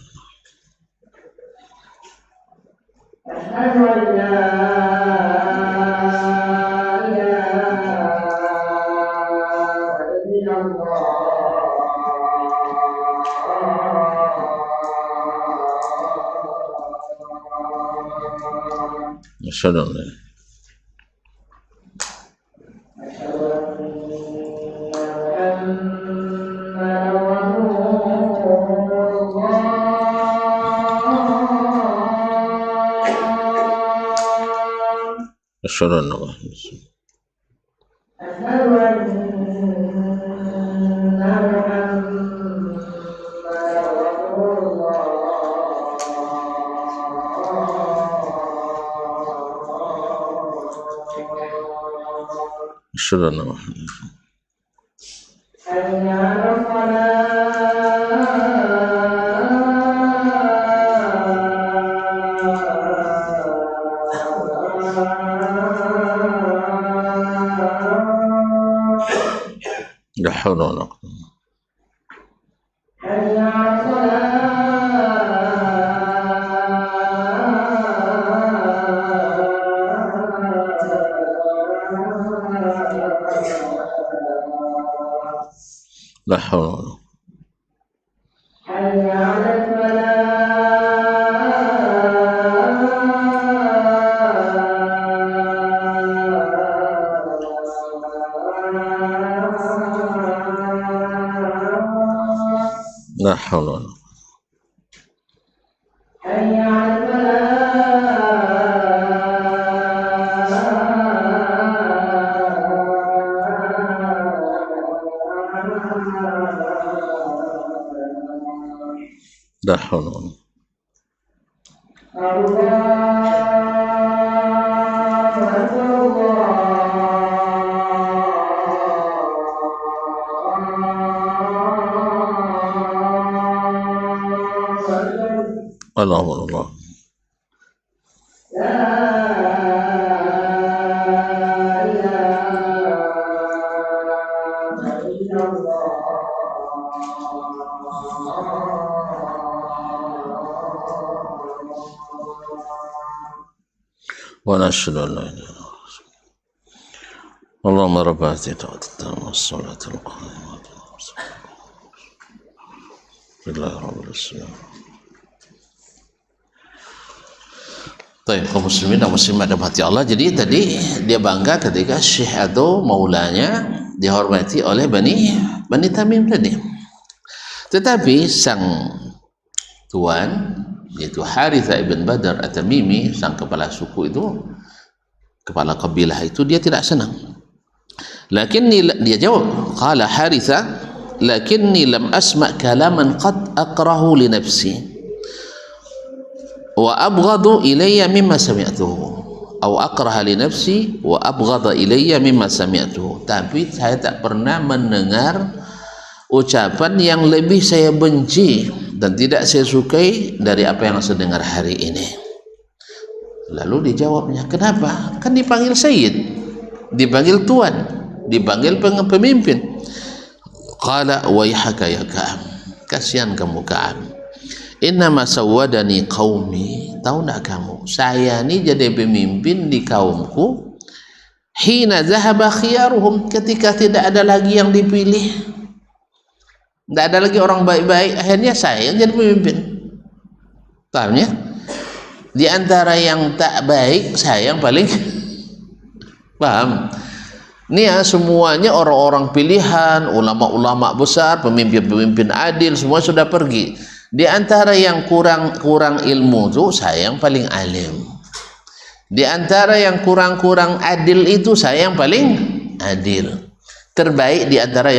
أشهد أن أشهد أن أشهد أن محمد لا حول ولا قوة لا حول ولا قوة لا حول ولا قوة لا حول ولا قوة الله الله ونشهد أن لا إله إلا الله اللهم رب هذه الدعوة التامة والصلاة القائمة بالله رب العالمين. Baik, kaum muslimin dan muslimat dalam hati Allah. Jadi tadi dia bangga ketika syekh atau maulanya dihormati oleh Bani Tamim tadi. Tetapi sang tuan yaitu Harithah ibn Badr At-Tamimi, sang kepala suku itu, kepala kabilah itu, dia tidak senang. Dia jawab, qala Harithah, lakinni lam asma' kalaman qad akrahu li nafsi wa abghadu ilayya mimma sami'tuhu atau akraha li nafsi wa abghada ilayya mimma sami'tuhu. Tapi saya tak pernah mendengar ucapan yang lebih saya benci dan tidak saya sukai dari apa yang saya dengar hari ini. Lalu dijawabnya, kenapa? Kan dipanggil Sayyid, dipanggil Tuan, dipanggil pemimpin. Qala waihaka ya Ka'ab, kasihan kamu Ka'ab, innama sawwadani qaumi, tahu tak kamu, saya ini jadi pemimpin di kaumku, hina zahaba khiyaruhum, ketika tidak ada lagi yang dipilih, tidak ada lagi orang baik-baik, akhirnya saya yang jadi pemimpin. Pahamnya? Di antara yang tak baik, saya yang paling paham. Ini ya semuanya orang-orang pilihan, ulama-ulama besar, pemimpin-pemimpin adil, semua sudah pergi. Di antara yang kurang ilmu itu, saya yang paling alim. Di antara yang kurang adil itu, saya yang paling adil. Terbaik di antara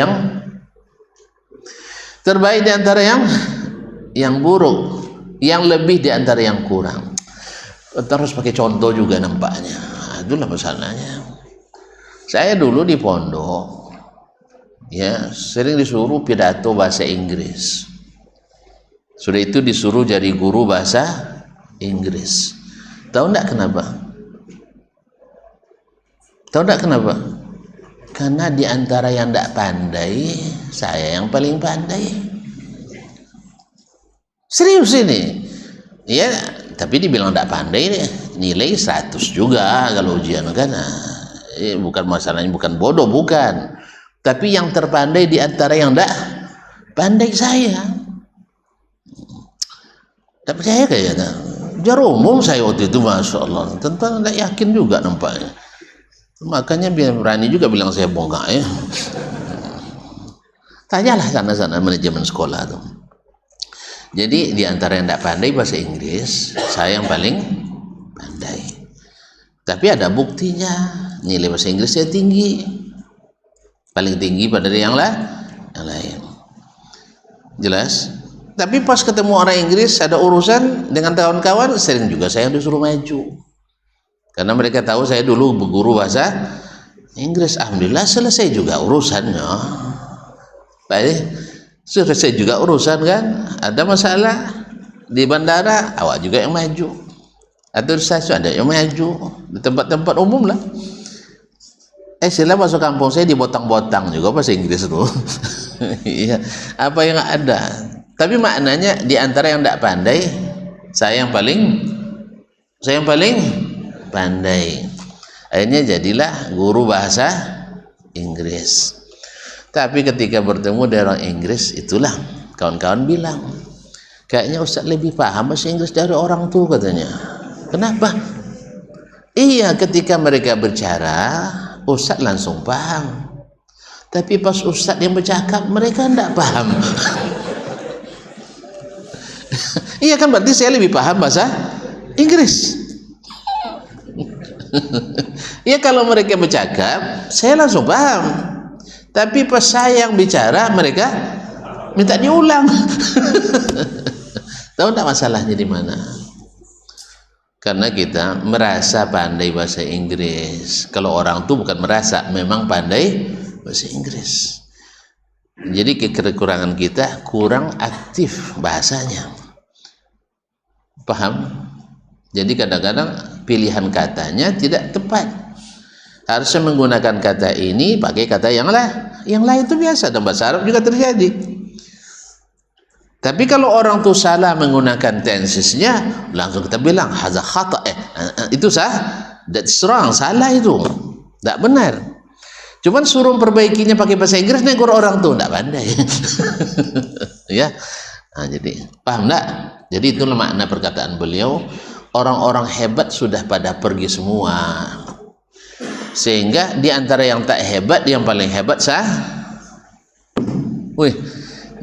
yang buruk, yang lebih di antara yang kurang. Terus pakai contoh juga nampaknya. Itulah masalahnya. Saya dulu di pondok, ya sering disuruh pidato bahasa Inggris. Sudah itu disuruh jadi guru bahasa Inggris. Tahu enggak kenapa? Karena di antara yang enggak pandai, saya yang paling pandai. Serius ini. Ya, tapi dibilang enggak pandai deh. Nilai 100 juga kalau ujian kan. Bukan masalahnya, bukan bodoh, bukan. Tapi yang terpandai di antara yang enggak pandai saya. Tak percaya kayaknya. Jar umum saya waktu itu, Masya Allah. Tentu enggak yakin juga nampaknya. Makanya biar berani juga bilang saya bongkak ya. Tanyalah sana-sana manajemen sekolah tuh. Jadi di antara yang enggak pandai bahasa Inggris, saya yang paling pandai. Tapi ada buktinya. Nilai bahasa Inggris saya tinggi, paling tinggi pada yang lain. Jelas? Tapi pas ketemu orang Inggris ada urusan dengan kawan-kawan, sering juga saya disuruh maju. Karena mereka tahu saya dulu berguru bahasa Inggris. Alhamdulillah selesai juga urusannya. Baik, selesai juga urusan kan. Ada masalah di bandara, awak juga yang maju. Atau di stasiun ada yang maju. Di tempat-tempat umum lah. Sila masuk kampung saya di botang-botang juga bahasa Inggris tuh. Iya, apa yang ada. Tapi maknanya di antara yang tidak pandai, saya yang paling pandai. Akhirnya jadilah guru bahasa Inggris. Tapi ketika bertemu dengan orang Inggris, itulah kawan-kawan bilang, kayaknya Ustaz lebih paham bahasa Inggris dari orang tuh katanya. Kenapa? Iya, ketika mereka berbicara, Ustaz langsung paham. Tapi pas Ustaz yang bercakap, mereka tidak paham. Iya kan, berarti saya lebih paham bahasa Inggris. Iya, kalau mereka bercakap, saya langsung paham. Tapi pas saya yang bicara, mereka minta diulang. Tahu tidak masalahnya di mana? Karena kita merasa pandai bahasa Inggris. Kalau orang tuh bukan merasa, memang pandai bahasa Inggris. Jadi kekurangan kita kurang aktif bahasanya. Paham? Jadi kadang-kadang pilihan katanya tidak tepat. Harusnya menggunakan kata ini pakai kata yang lain. Yang lain itu biasa, dan bahasa Arab juga terjadi. Tapi kalau orang tuh salah menggunakan tensesnya, langsung kita bilang hadza khata, itu that's wrong, salah itu, tidak benar. Cuman suruh perbaikinya pakai bahasa Inggris, negur orang tuh tidak pandai. Ya, nah, jadi paham enggak? Jadi itulah makna perkataan beliau, orang-orang hebat sudah pada pergi semua. Sehingga di antara yang tak hebat, yang paling hebat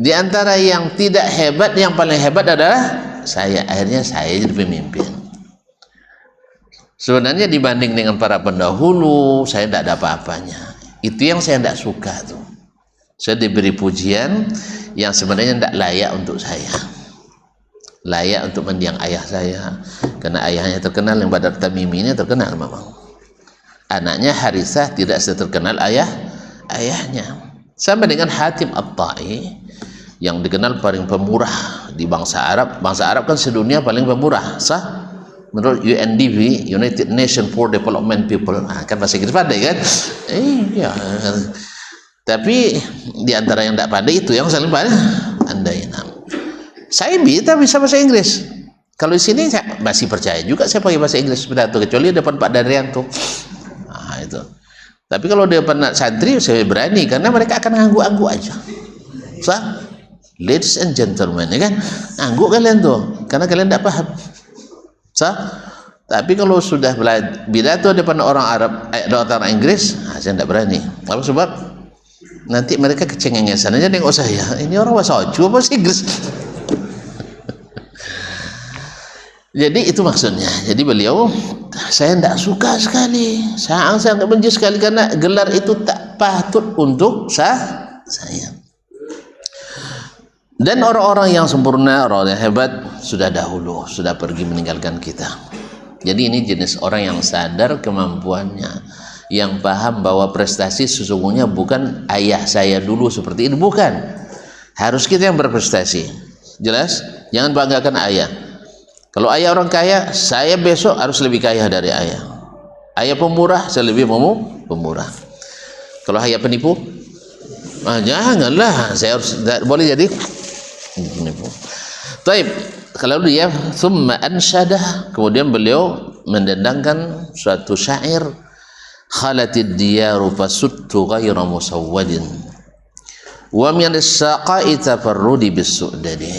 di antara yang tidak hebat, yang paling hebat adalah saya. Akhirnya saya jadi pemimpin. Sebenarnya dibanding dengan para pendahulu, saya tidak ada apa-apanya. Itu yang saya tidak suka tuh. Saya diberi pujian yang sebenarnya tidak layak untuk saya. Layak untuk mendiang ayah saya. Karena ayahnya terkenal, yang Badar Tamimi ini terkenal memang. Anaknya Harithah tidak seterkenal ayahnya. Sama dengan Hatim At-Ta'i, yang dikenal paling pemurah di bangsa Arab. Bangsa Arab kan sedunia paling pemurah, sah? Menurut UNDP, United Nations for Development People. Nah, kan bahasa Inggris pandai kan? Iya. Tapi di antara yang tidak pandai itu yang saling pandai. Nah, saya bisa bahasa Inggris. Kalau di sini saya masih percaya juga saya pakai bahasa Inggris pidato, kecuali depan Pak Daryanto. Nah, itu. Tapi kalau depan santri saya berani, karena mereka akan ngangguk-angguk aja. Sah? Ladies and gentlemen, ya kan? Angguk kalian tuh. karena kalian tidak paham. Sah? Tapi kalau sudah pidato depan orang Arab, orang Inggris, saya tidak berani. Apa sebab? Nanti mereka kecengengesan aja nengok saya. Ini orang bahasa Ocu apa bahasa Inggris? Jadi itu maksudnya. Jadi beliau, saya tidak suka sekali, saya sangat benci sekali karena gelar itu tak patut untuk saya. Dan orang-orang yang sempurna, orang yang hebat sudah dahulu, sudah pergi meninggalkan kita. Jadi ini jenis orang yang sadar kemampuannya, yang paham bahwa prestasi sesungguhnya bukan ayah saya dulu seperti ini, bukan. Harus kita yang berprestasi. Jelas? Jangan banggakan ayah. Kalau ayah orang kaya, saya besok harus lebih kaya dari ayah. Ayah pemurah, saya lebih pemurah. Kalau ayah penipu, janganlah, saya harus boleh jadi penipu. Taib. Kalau dia thumma ansyadah, kemudian beliau mendendangkan suatu syair, khalatid diyaru fasuttu ghayra musawwadin wa min as-saqa'i tafarrudi bis-su'dadi.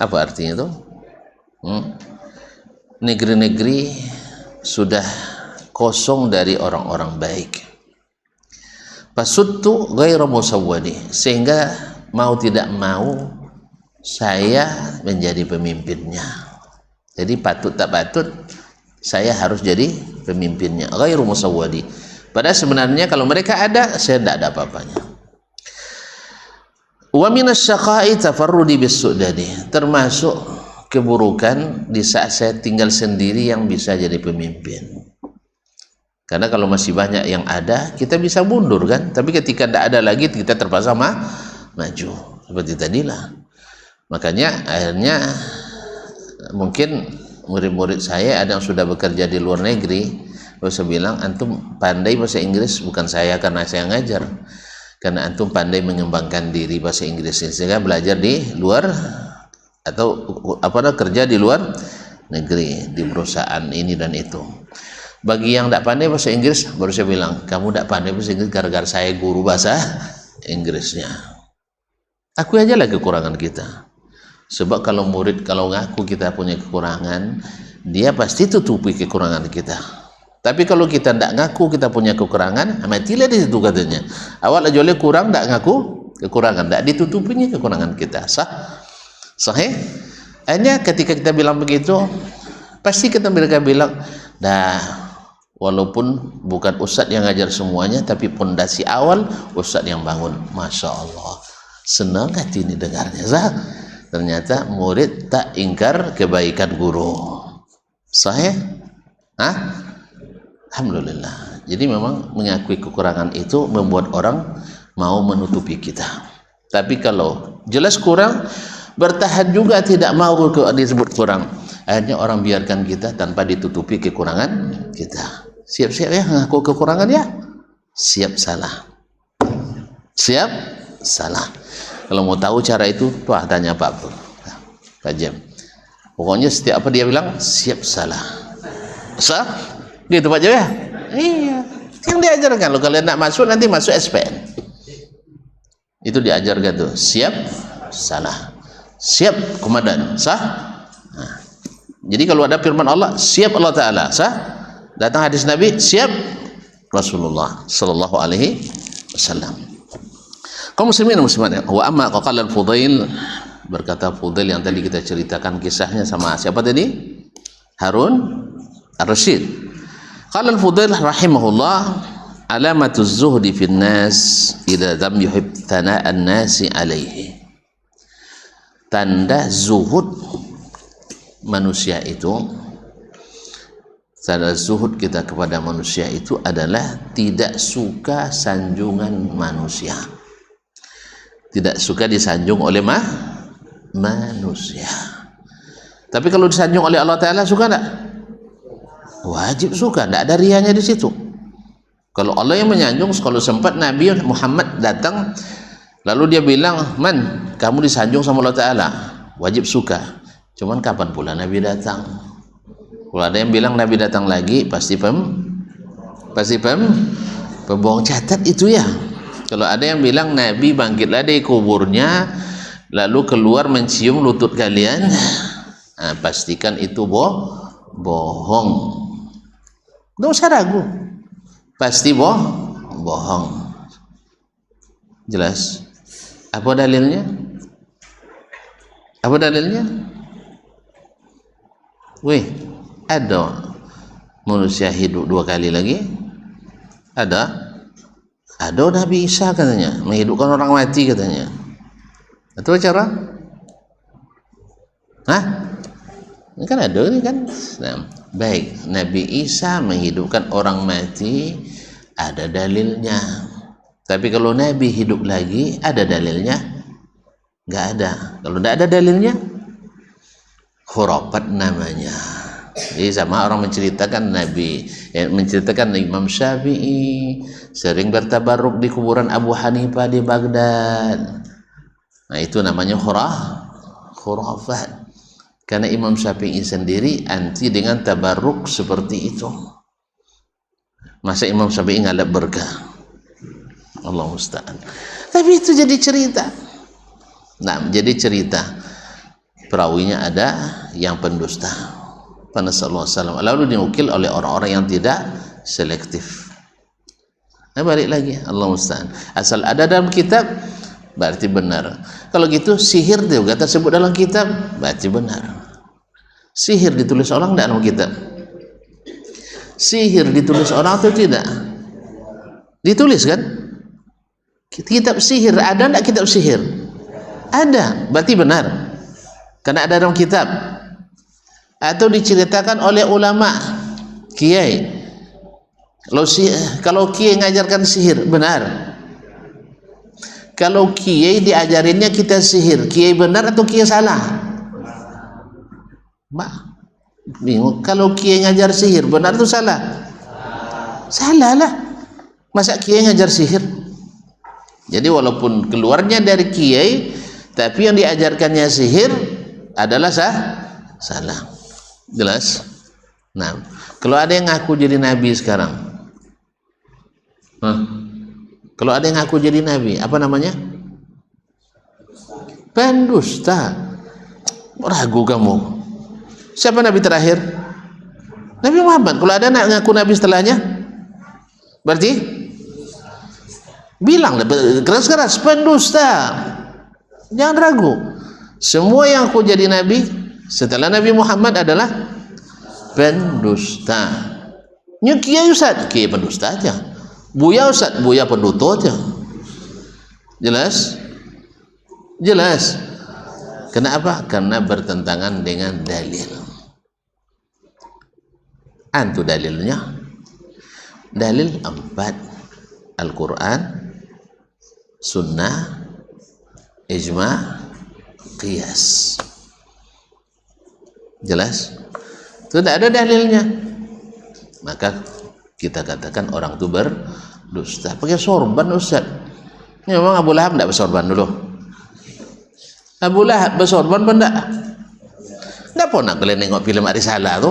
Apa artinya itu? Negeri-negeri sudah kosong dari orang-orang baik. Fasuttu ghayra musawwadi, sehingga mau tidak mau saya menjadi pemimpinnya. Jadi patut tak patut saya harus jadi pemimpinnya. Ghairu musawwadi. Padahal sebenarnya kalau mereka ada, saya tidak ada apa-apanya. Wa minasyaqa'i tafarrudi bis-su'dadi, termasuk keburukan di saat saya tinggal sendiri yang bisa jadi pemimpin. Karena kalau masih banyak yang ada, kita bisa mundur kan? Tapi ketika tidak ada lagi, kita terpaksa maju. Seperti tadilah. Makanya akhirnya mungkin murid-murid saya ada yang sudah bekerja di luar negeri, saya bilang antum pandai bahasa Inggris bukan saya karena saya ngajar, karena antum pandai mengembangkan diri bahasa Inggris, sehingga belajar di luar atau kerja di luar negeri di perusahaan ini dan itu. Bagi yang tidak pandai bahasa Inggris, baru saya bilang kamu tidak pandai bahasa Inggris gara-gara saya guru bahasa Inggrisnya. Aku aja lah kekurangan kita. Sebab kalau murid, kalau ngaku kita punya kekurangan, dia pasti tutupi kekurangan kita. Tapi kalau kita tidak ngaku kita punya kekurangan, matilah di situ katanya. Awal aja oleh kurang, tidak ngaku kekurangan, tidak ditutupinya kekurangan kita. Sahih? Hanya ketika kita bilang begitu, pasti mereka bilang, dah, walaupun bukan ustadz yang ngajar semuanya, tapi pondasi awal ustadz yang bangun. Masya Allah, senang hati ini dengarnya. Ternyata murid tak ingkar kebaikan guru. Sahih? Alhamdulillah. Jadi memang mengakui kekurangan itu membuat orang mau menutupi kita. Tapi kalau jelas kurang, bertahan juga tidak mau disebut kurang. Akhirnya orang biarkan kita tanpa ditutupi kekurangan kita. Siap-siap ya ngaku kekurangan ya. Siap salah. Siap salah. Kalau mau tahu cara itu, tuh tanya Pak Abdul. Pak Jem. Pokoknya setiap apa dia bilang, siap salah. Sah? Gitu Pak Jem ya? Iya. Yang diajarkan. Kalau kalian nak masuk, nanti masuk SPN. Itu diajarkan tuh. Siap salah. Siap komandan. Sah? Nah. Jadi kalau ada firman Allah, siap Allah Ta'ala. Sah? Datang hadis Nabi, siap Rasulullah Sallallahu Alaihi Wasallam. Kaum muslimin dan muslimat, wa amma qala al-Fudail, berkata Fudail yang tadi kita ceritakan kisahnya sama siapa tadi? Harun Ar-Rasyid. Qala al-Fudail rahimahullah, alamatuz zuhdi fin nas idza lam yuhib thana'an nasi alaihi. Tanda zuhud manusia itu, tanda zuhud kita kepada manusia itu adalah tidak suka sanjungan manusia. Tidak suka disanjung oleh manusia. Tapi kalau disanjung oleh Allah Ta'ala suka tak? Wajib suka, tidak ada rianya di situ. Kalau Allah yang menyanjung, kalau sempat Nabi Muhammad datang, lalu dia bilang, man, kamu disanjung sama Allah Ta'ala, wajib suka. Cuman kapan pula Nabi datang? Kalau ada yang bilang Nabi datang lagi, pasti pembohong catat itu ya. Kalau ada yang bilang Nabi bangkitlah dari kuburnya lalu keluar mencium lutut kalian, pastikan itu bohong. Tidak usah ragu, pasti bohong. Jelas? Apa dalilnya? Apa dalilnya? Wih, ada manusia hidup 2 kali lagi? Ada Nabi Isa katanya menghidupkan orang mati katanya. Itu cara? Hah? Ini kan ada ini kan. Nah, baik, Nabi Isa menghidupkan orang mati ada dalilnya. Tapi kalau Nabi hidup lagi ada dalilnya? Enggak ada. Kalau tidak ada dalilnya, khurafat namanya. Jadi sama orang menceritakan menceritakan Imam Syafi'i sering bertabarruk di kuburan Abu Hanifah di Baghdad. Nah, itu namanya khurafat. Karena Imam Syafi'i sendiri anti dengan tabarruk seperti itu. Masa Imam Syafi'i ngalap berkah? Allah musta'an. Tapi itu jadi cerita. Nah, jadi cerita. Perawinya ada yang pendusta. Nasallallahu alaihi wasallam. Lalu diukil oleh orang-orang yang tidak selektif. Nah, balik lagi, Allah musta'an. Asal ada dalam kitab berarti benar. Kalau gitu sihir juga tersebut dalam kitab berarti benar. Sihir ditulis orang tidak dalam kitab? Sihir ditulis orang atau tidak? Ditulis kan? Kitab sihir ada tidak? Kitab sihir ada, berarti benar karena ada dalam kitab. Atau diceritakan oleh ulama kiai. Kalau kiai ngajarkan sihir benar. Kalau kiai diajarinnya kita sihir, kiai benar atau kiai salah? Bingung. Kalau kiai ngajar sihir benar atau salah? Salah lah. Masa kiai ngajar sihir? Jadi walaupun keluarnya dari kiai, tapi yang diajarkannya sihir adalah salah. Jelas? Nah, kalau ada yang ngaku jadi nabi sekarang, kalau ada yang ngaku jadi nabi, apa namanya? Pendusta. Ragu kamu. Siapa nabi terakhir? Nabi Muhammad. Kalau ada ngaku nabi setelahnya, berarti bilang keras-keras pendusta. Jangan ragu. Semua yang aku jadi nabi setelah Nabi Muhammad adalah pendusta. Ini kiai Ustaz, kiai pendusta aja. Buya Ustaz, buya pendusta aja. Jelas? Jelas. Kenapa? Karena bertentangan dengan dalil. Antu dalilnya? Dalil 4. Al-Quran, Sunnah, Ijma', Qiyas. Jelas? Tidak ada dalilnya, maka kita katakan orang itu berdusta. Pakai sorban Ustaz. Memang Abu Lahab tidak bersorban dulu? Abu Lahab bersorban pun tidak? Tidak pernah kalian tengok film Arisalah tu?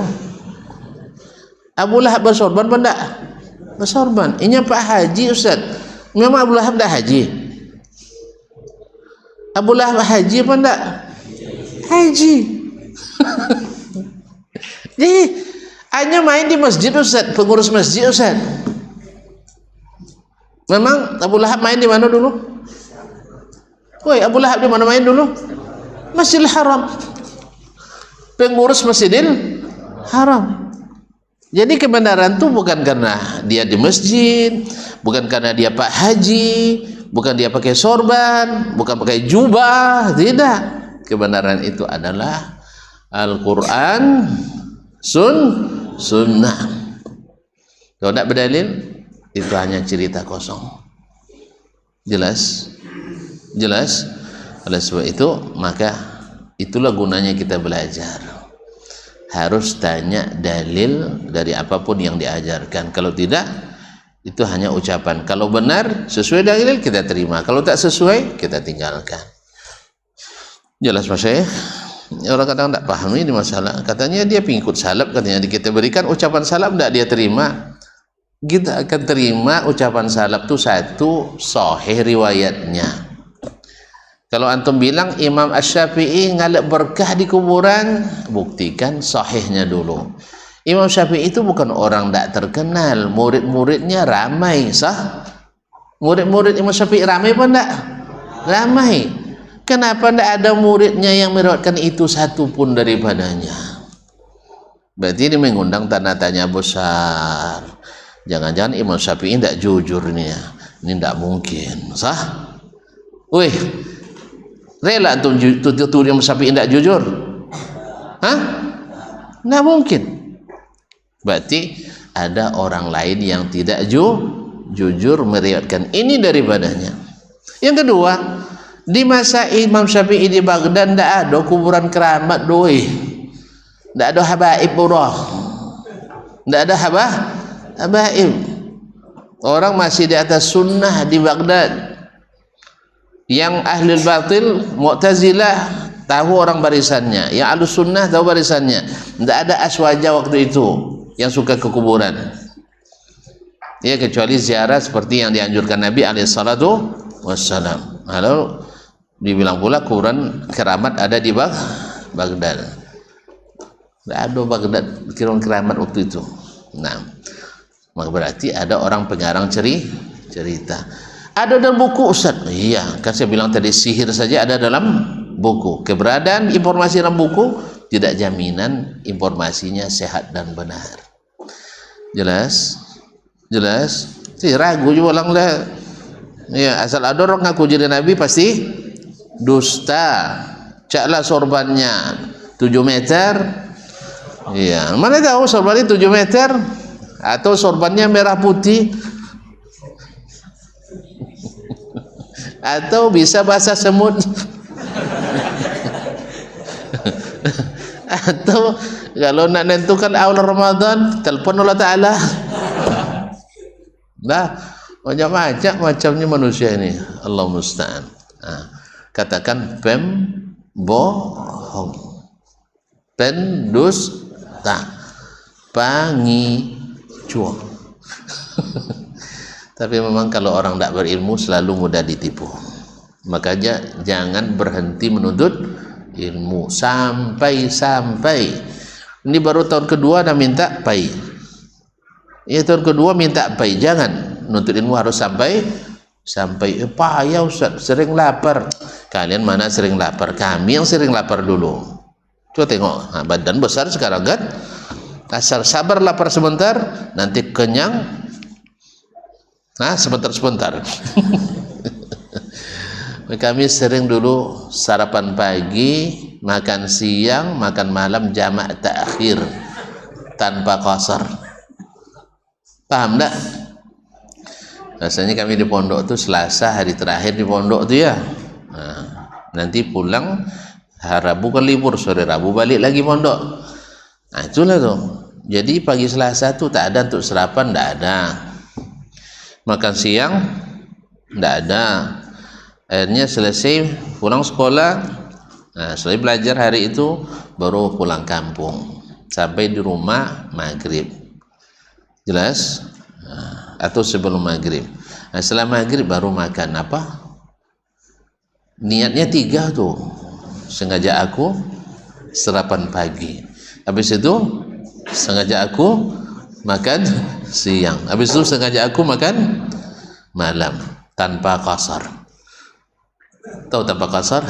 Abu Lahab bersorban pun tidak? Bersorban. Ini Pak Haji Ustaz. Memang Abu Lahab tidak haji? Abu Lahab haji apa tidak? Haji. Jadi hanya main di masjid Ustaz, pengurus masjid Ustaz. Memang Abu Lahab main di mana dulu? Woi, Abu Lahab di mana main dulu? Masjidil Haram. Pengurus Masjidil Haram. Jadi kebenaran itu bukan karena dia di masjid, bukan karena dia Pak Haji, bukan dia pakai sorban, bukan pakai jubah, tidak. Kebenaran itu adalah Al-Quran, Sunnah. Kalau tidak berdalil, itu hanya cerita kosong. Jelas? Jelas? Oleh sebab itu, maka itulah gunanya kita belajar. Harus tanya dalil dari apapun yang diajarkan. Kalau tidak, itu hanya ucapan. Kalau benar, sesuai dalil, kita terima. Kalau tak sesuai, kita tinggalkan. Jelas Mas Syekh? Orang kadang tak paham ini masalah. Katanya dia pengikut salaf, katanya kita berikan ucapan salaf, tidak dia terima. Kita akan terima ucapan salaf itu satu, sahih riwayatnya. Kalau antum bilang Imam Asy-Syafi'i ngalap berkah di kuburan, buktikan sahihnya dulu. Imam Syafi'i itu bukan orang tak terkenal, murid-muridnya ramai, sah? Murid-murid Imam Syafi'i ramai apa enggak? Ramai. Kenapa enggak ada muridnya yang meriwayatkan itu satu pun daripadanya? Berarti ini mengundang tanda tanya besar. Jangan-jangan Imam Syafi'i tidak jujur ini ya. Ini tidak mungkin, sah? Wih, rela antum tutur Imam Syafi'i tidak jujur? Hah? Tidak mungkin. Berarti ada orang lain yang tidak jujur meriwayatkan ini daripadanya. Yang kedua, di masa Imam Syafi'i di Baghdad tidak ada kuburan keramat doi. Tidak ada habaib burah. Tidak ada habaib. Orang masih di atas sunnah di Baghdad. Yang ahli batil, Mu'tazilah tahu orang barisannya. Yang ahli sunnah tahu barisannya. Tidak ada aswaja waktu itu yang suka ke kuburan, ya, kecuali ziarah seperti yang dianjurkan Nabi alaihissalatu wassalam. Lalu dibilang pula kuburan keramat ada di Baghdad. Tidak ada Baghdad kuburan keramat waktu itu. Nah, maka berarti ada orang pengarang cerita. Ada dalam buku, Ustaz. Iya, kan saya bilang tadi sihir saja ada dalam buku. Keberadaan informasi dalam buku tidak jaminan informasinya sehat dan benar. Jelas? Si ragu juga orang lah. Ya, asal ada orang ngaku jadi Nabi pasti dusta. Caklah sorbannya 7 meter. Iya, mana tahu sorbannya 7 meter atau sorbannya merah putih. Atau bisa bahasa semut. Atau kalau nak nentukan awal Ramadan, telepon Allah Ta'ala. Nah, macam-macamnya manusia ini. Allah musta'an. Nah, katakan bohong, pendusta, pangicuan. Tapi memang kalau orang tak berilmu selalu mudah ditipu. Makanya jangan berhenti menuntut ilmu sampai ini baru tahun kedua dah minta pai. Ya, tahun kedua minta pai. Jangan nuntut ilmu harus sampai payah Ustaz, sering lapar. Kalian mana sering lapar? Kami yang sering lapar dulu. Coba tengok, badan besar sekarang kan. Asal sabar lapar sebentar, nanti kenyang. Sebentar. Kami sering dulu sarapan pagi, makan siang, makan malam jamak takhir tanpa qasar. Paham tak? Rasanya kami di pondok tu Selasa hari terakhir di pondok tu ya. Nanti pulang hari Rabu kan libur, sore Rabu balik lagi pondok. Itulah tu. Jadi pagi Selasa tu tak ada untuk sarapan, tak ada. Makan siang tak ada. Akhirnya selesai pulang sekolah, selesai belajar hari itu baru pulang kampung sampai di rumah maghrib. Jelas? Atau sebelum maghrib. Setelah maghrib baru makan apa? Niatnya 3 tuh. Sengaja aku sarapan pagi. Habis itu sengaja aku makan siang. Habis itu sengaja aku makan malam tanpa qasar. Tahu tanpa kasar?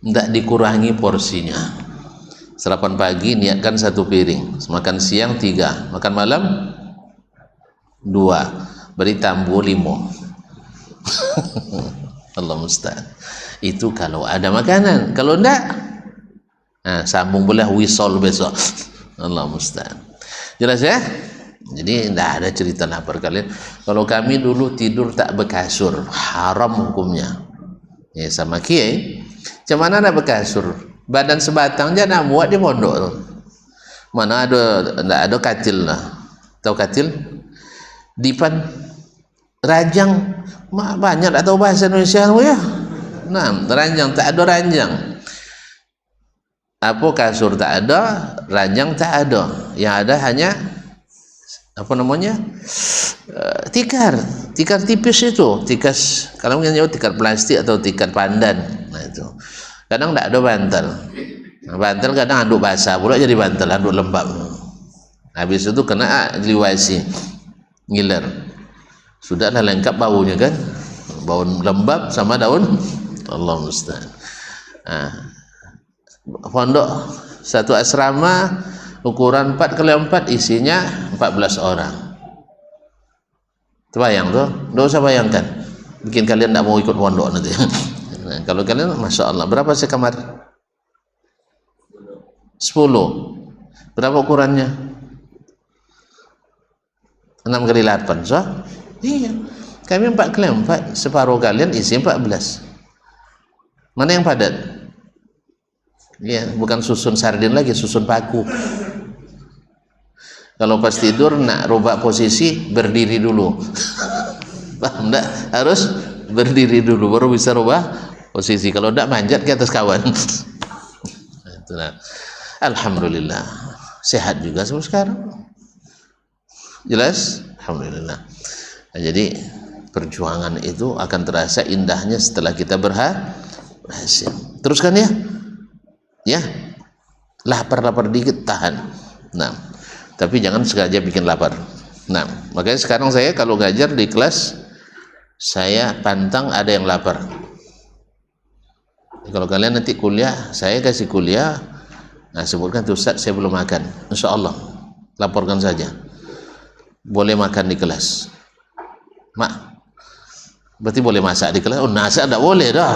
Tidak dikurangi porsinya. Sarapan pagi niatkan 1 piring, makan siang 3, makan malam 2, beri tambu 5. Allah musta'an. Itu kalau ada makanan. Kalau tidak, sambung boleh wisol besok. Allah musta'an. Jelas ya? Jadi tidak ada cerita lapar kalian. Kalau kami dulu tidur tak berkasur, haram hukumnya. Ya, sama kiai, macam mana nak berkasur? Badan sebatang je nak muat di pondok tu. Mana ada katil lah. Tahu katil? Dipan ranjang banyak tak tahu bahasa Indonesia tu ya. Ranjang tak ada ranjang. Apa kasur tak ada, ranjang tak ada. Yang ada hanya apa namanya? Tikar. tikar tipis itu, kalau mungkin tikar plastik atau tikar pandan. Nah itu. Kadang tidak ada bantal. Nah, bantal kadang anduk basah pula jadi bantal, anduk lembab. Habis itu kena liwasi, ngiler. Sudahlah lengkap baunya kan, bau lembab sama daun. Allah musta'an. Nah, pondok satu asrama ukuran 4x4 isinya 14 orang. Terbayang tuh? Tidak usah bayangkan. Bikin kalian tidak mau ikut pondok nanti. Nah, kalau kalian, masya Allah, berapa sekamar? 10. Berapa ukurannya? 6x8. So? Iya. Kami 4x4, separuh kalian isi 14. Mana yang padat? Iya, bukan susun sardin lagi, susun paku. Kalau pas tidur nak rubah posisi, berdiri dulu. Paham enggak? Harus berdiri dulu baru bisa rubah posisi. Kalau enggak manjat ke atas kawan. Itulah. Alhamdulillah. Sehat juga sampai sekarang. Jelas? Alhamdulillah. Nah, jadi perjuangan itu akan terasa indahnya setelah kita berhasil. Teruskan ya. Ya. Lapar-lapar dikit tahan. Nah, tapi jangan sengaja bikin lapar. Nah, makanya sekarang saya kalau ngajar di kelas, saya pantang ada yang lapar. Kalau kalian nanti kuliah, saya kasih kuliah, nah sebutkan tuh Ustaz saya belum makan, insya Allah laporkan saja. Boleh makan di kelas, mak. Berarti boleh masak di kelas? Oh, masak tidak boleh dah.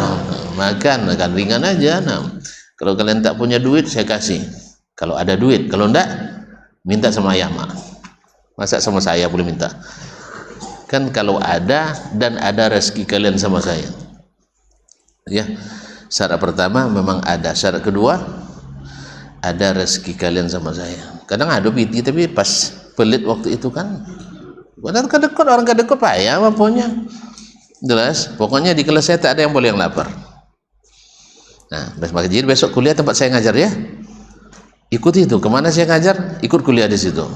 Makan ringan aja. Nah, kalau kalian tak punya duit, saya kasih. Kalau ada duit, kalau enggak, minta sama ayah mak. Masa sama saya boleh minta? Kan kalau ada dan ada rezeki kalian sama saya. Ya, syarat pertama memang ada. Syarat kedua, ada rezeki kalian sama saya. Kadang ada biti tapi pas pelit waktu itu kan. Orang kedekut payah apanya. Jelas, pokoknya di kelas saya tak ada yang boleh yang lapar. Nah, jadi besok kuliah tempat saya ngajar ya. Ikuti itu, kemana saya ngajar, ikut kuliah di situ.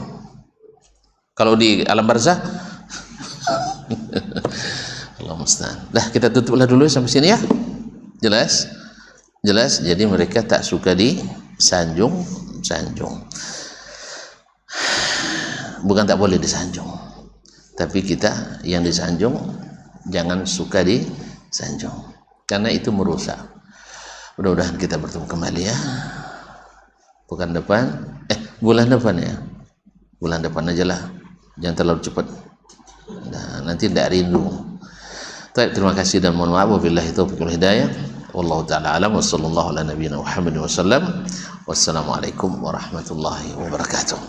Kalau di alam barzah, Allah musta'an. Dah, kita tutuplah dulu sampai sini ya. Jelas? Jelas, jadi mereka tak suka disanjung. Bukan tak boleh disanjung, tapi kita yang disanjung jangan suka disanjung, karena itu merusak. Mudah-mudahan kita bertemu kembali ya. Bulan depan ya. Bulan depan aja lah. Jangan terlalu cepat. Nah, nanti tidak rindu. Terima kasih dan mohon maaf. Wabillahi taufiq wal hidayah. Wallahu ta'ala alam wa sallallahu ala nabiyyina Muhammad wasallam. Wassalamualaikum warahmatullahi wabarakatuh.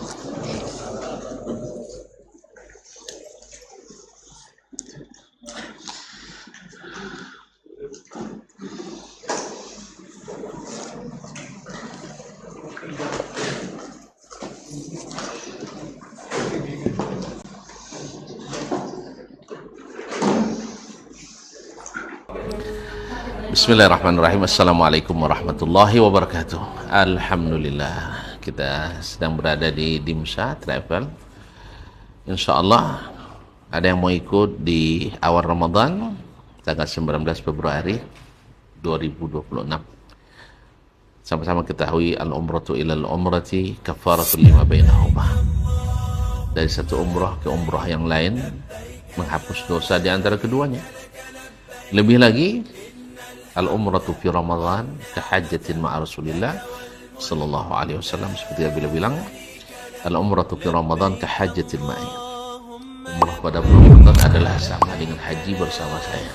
Bismillahirrahmanirrahim. Assalamualaikum warahmatullahi wabarakatuh. Alhamdulillah, kita sedang berada di Dimsha Travel. InsyaAllah ada yang mau ikut di awal Ramadan tanggal 19 Februari 2026. Sama-sama ketahui al-umratu ilal umrati kafaratul lima bainahuma. Dari satu umrah ke umrah yang lain menghapus dosa di antara keduanya. Lebih lagi, al-umratu fi Ramadan kahajjatin ma'a Rasulillah sallallahu alaihi wasallam, seperti yang beliau bilang, al-umratu fi Ramadan kahajjatin ma'i. Umrah pada bulan Ramadan adalah sama dengan haji bersama saya.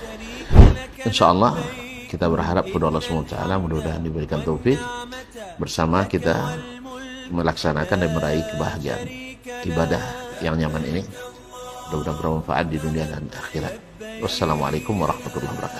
Insyaallah kita berharap kepada Allah SWT mudah-mudahan diberikan taufik bersama kita melaksanakan dan meraih kebahagiaan ibadah yang nyaman ini. Mudah-mudahan bermanfaat di dunia dan akhirat. Wassalamualaikum warahmatullahi wabarakatuh.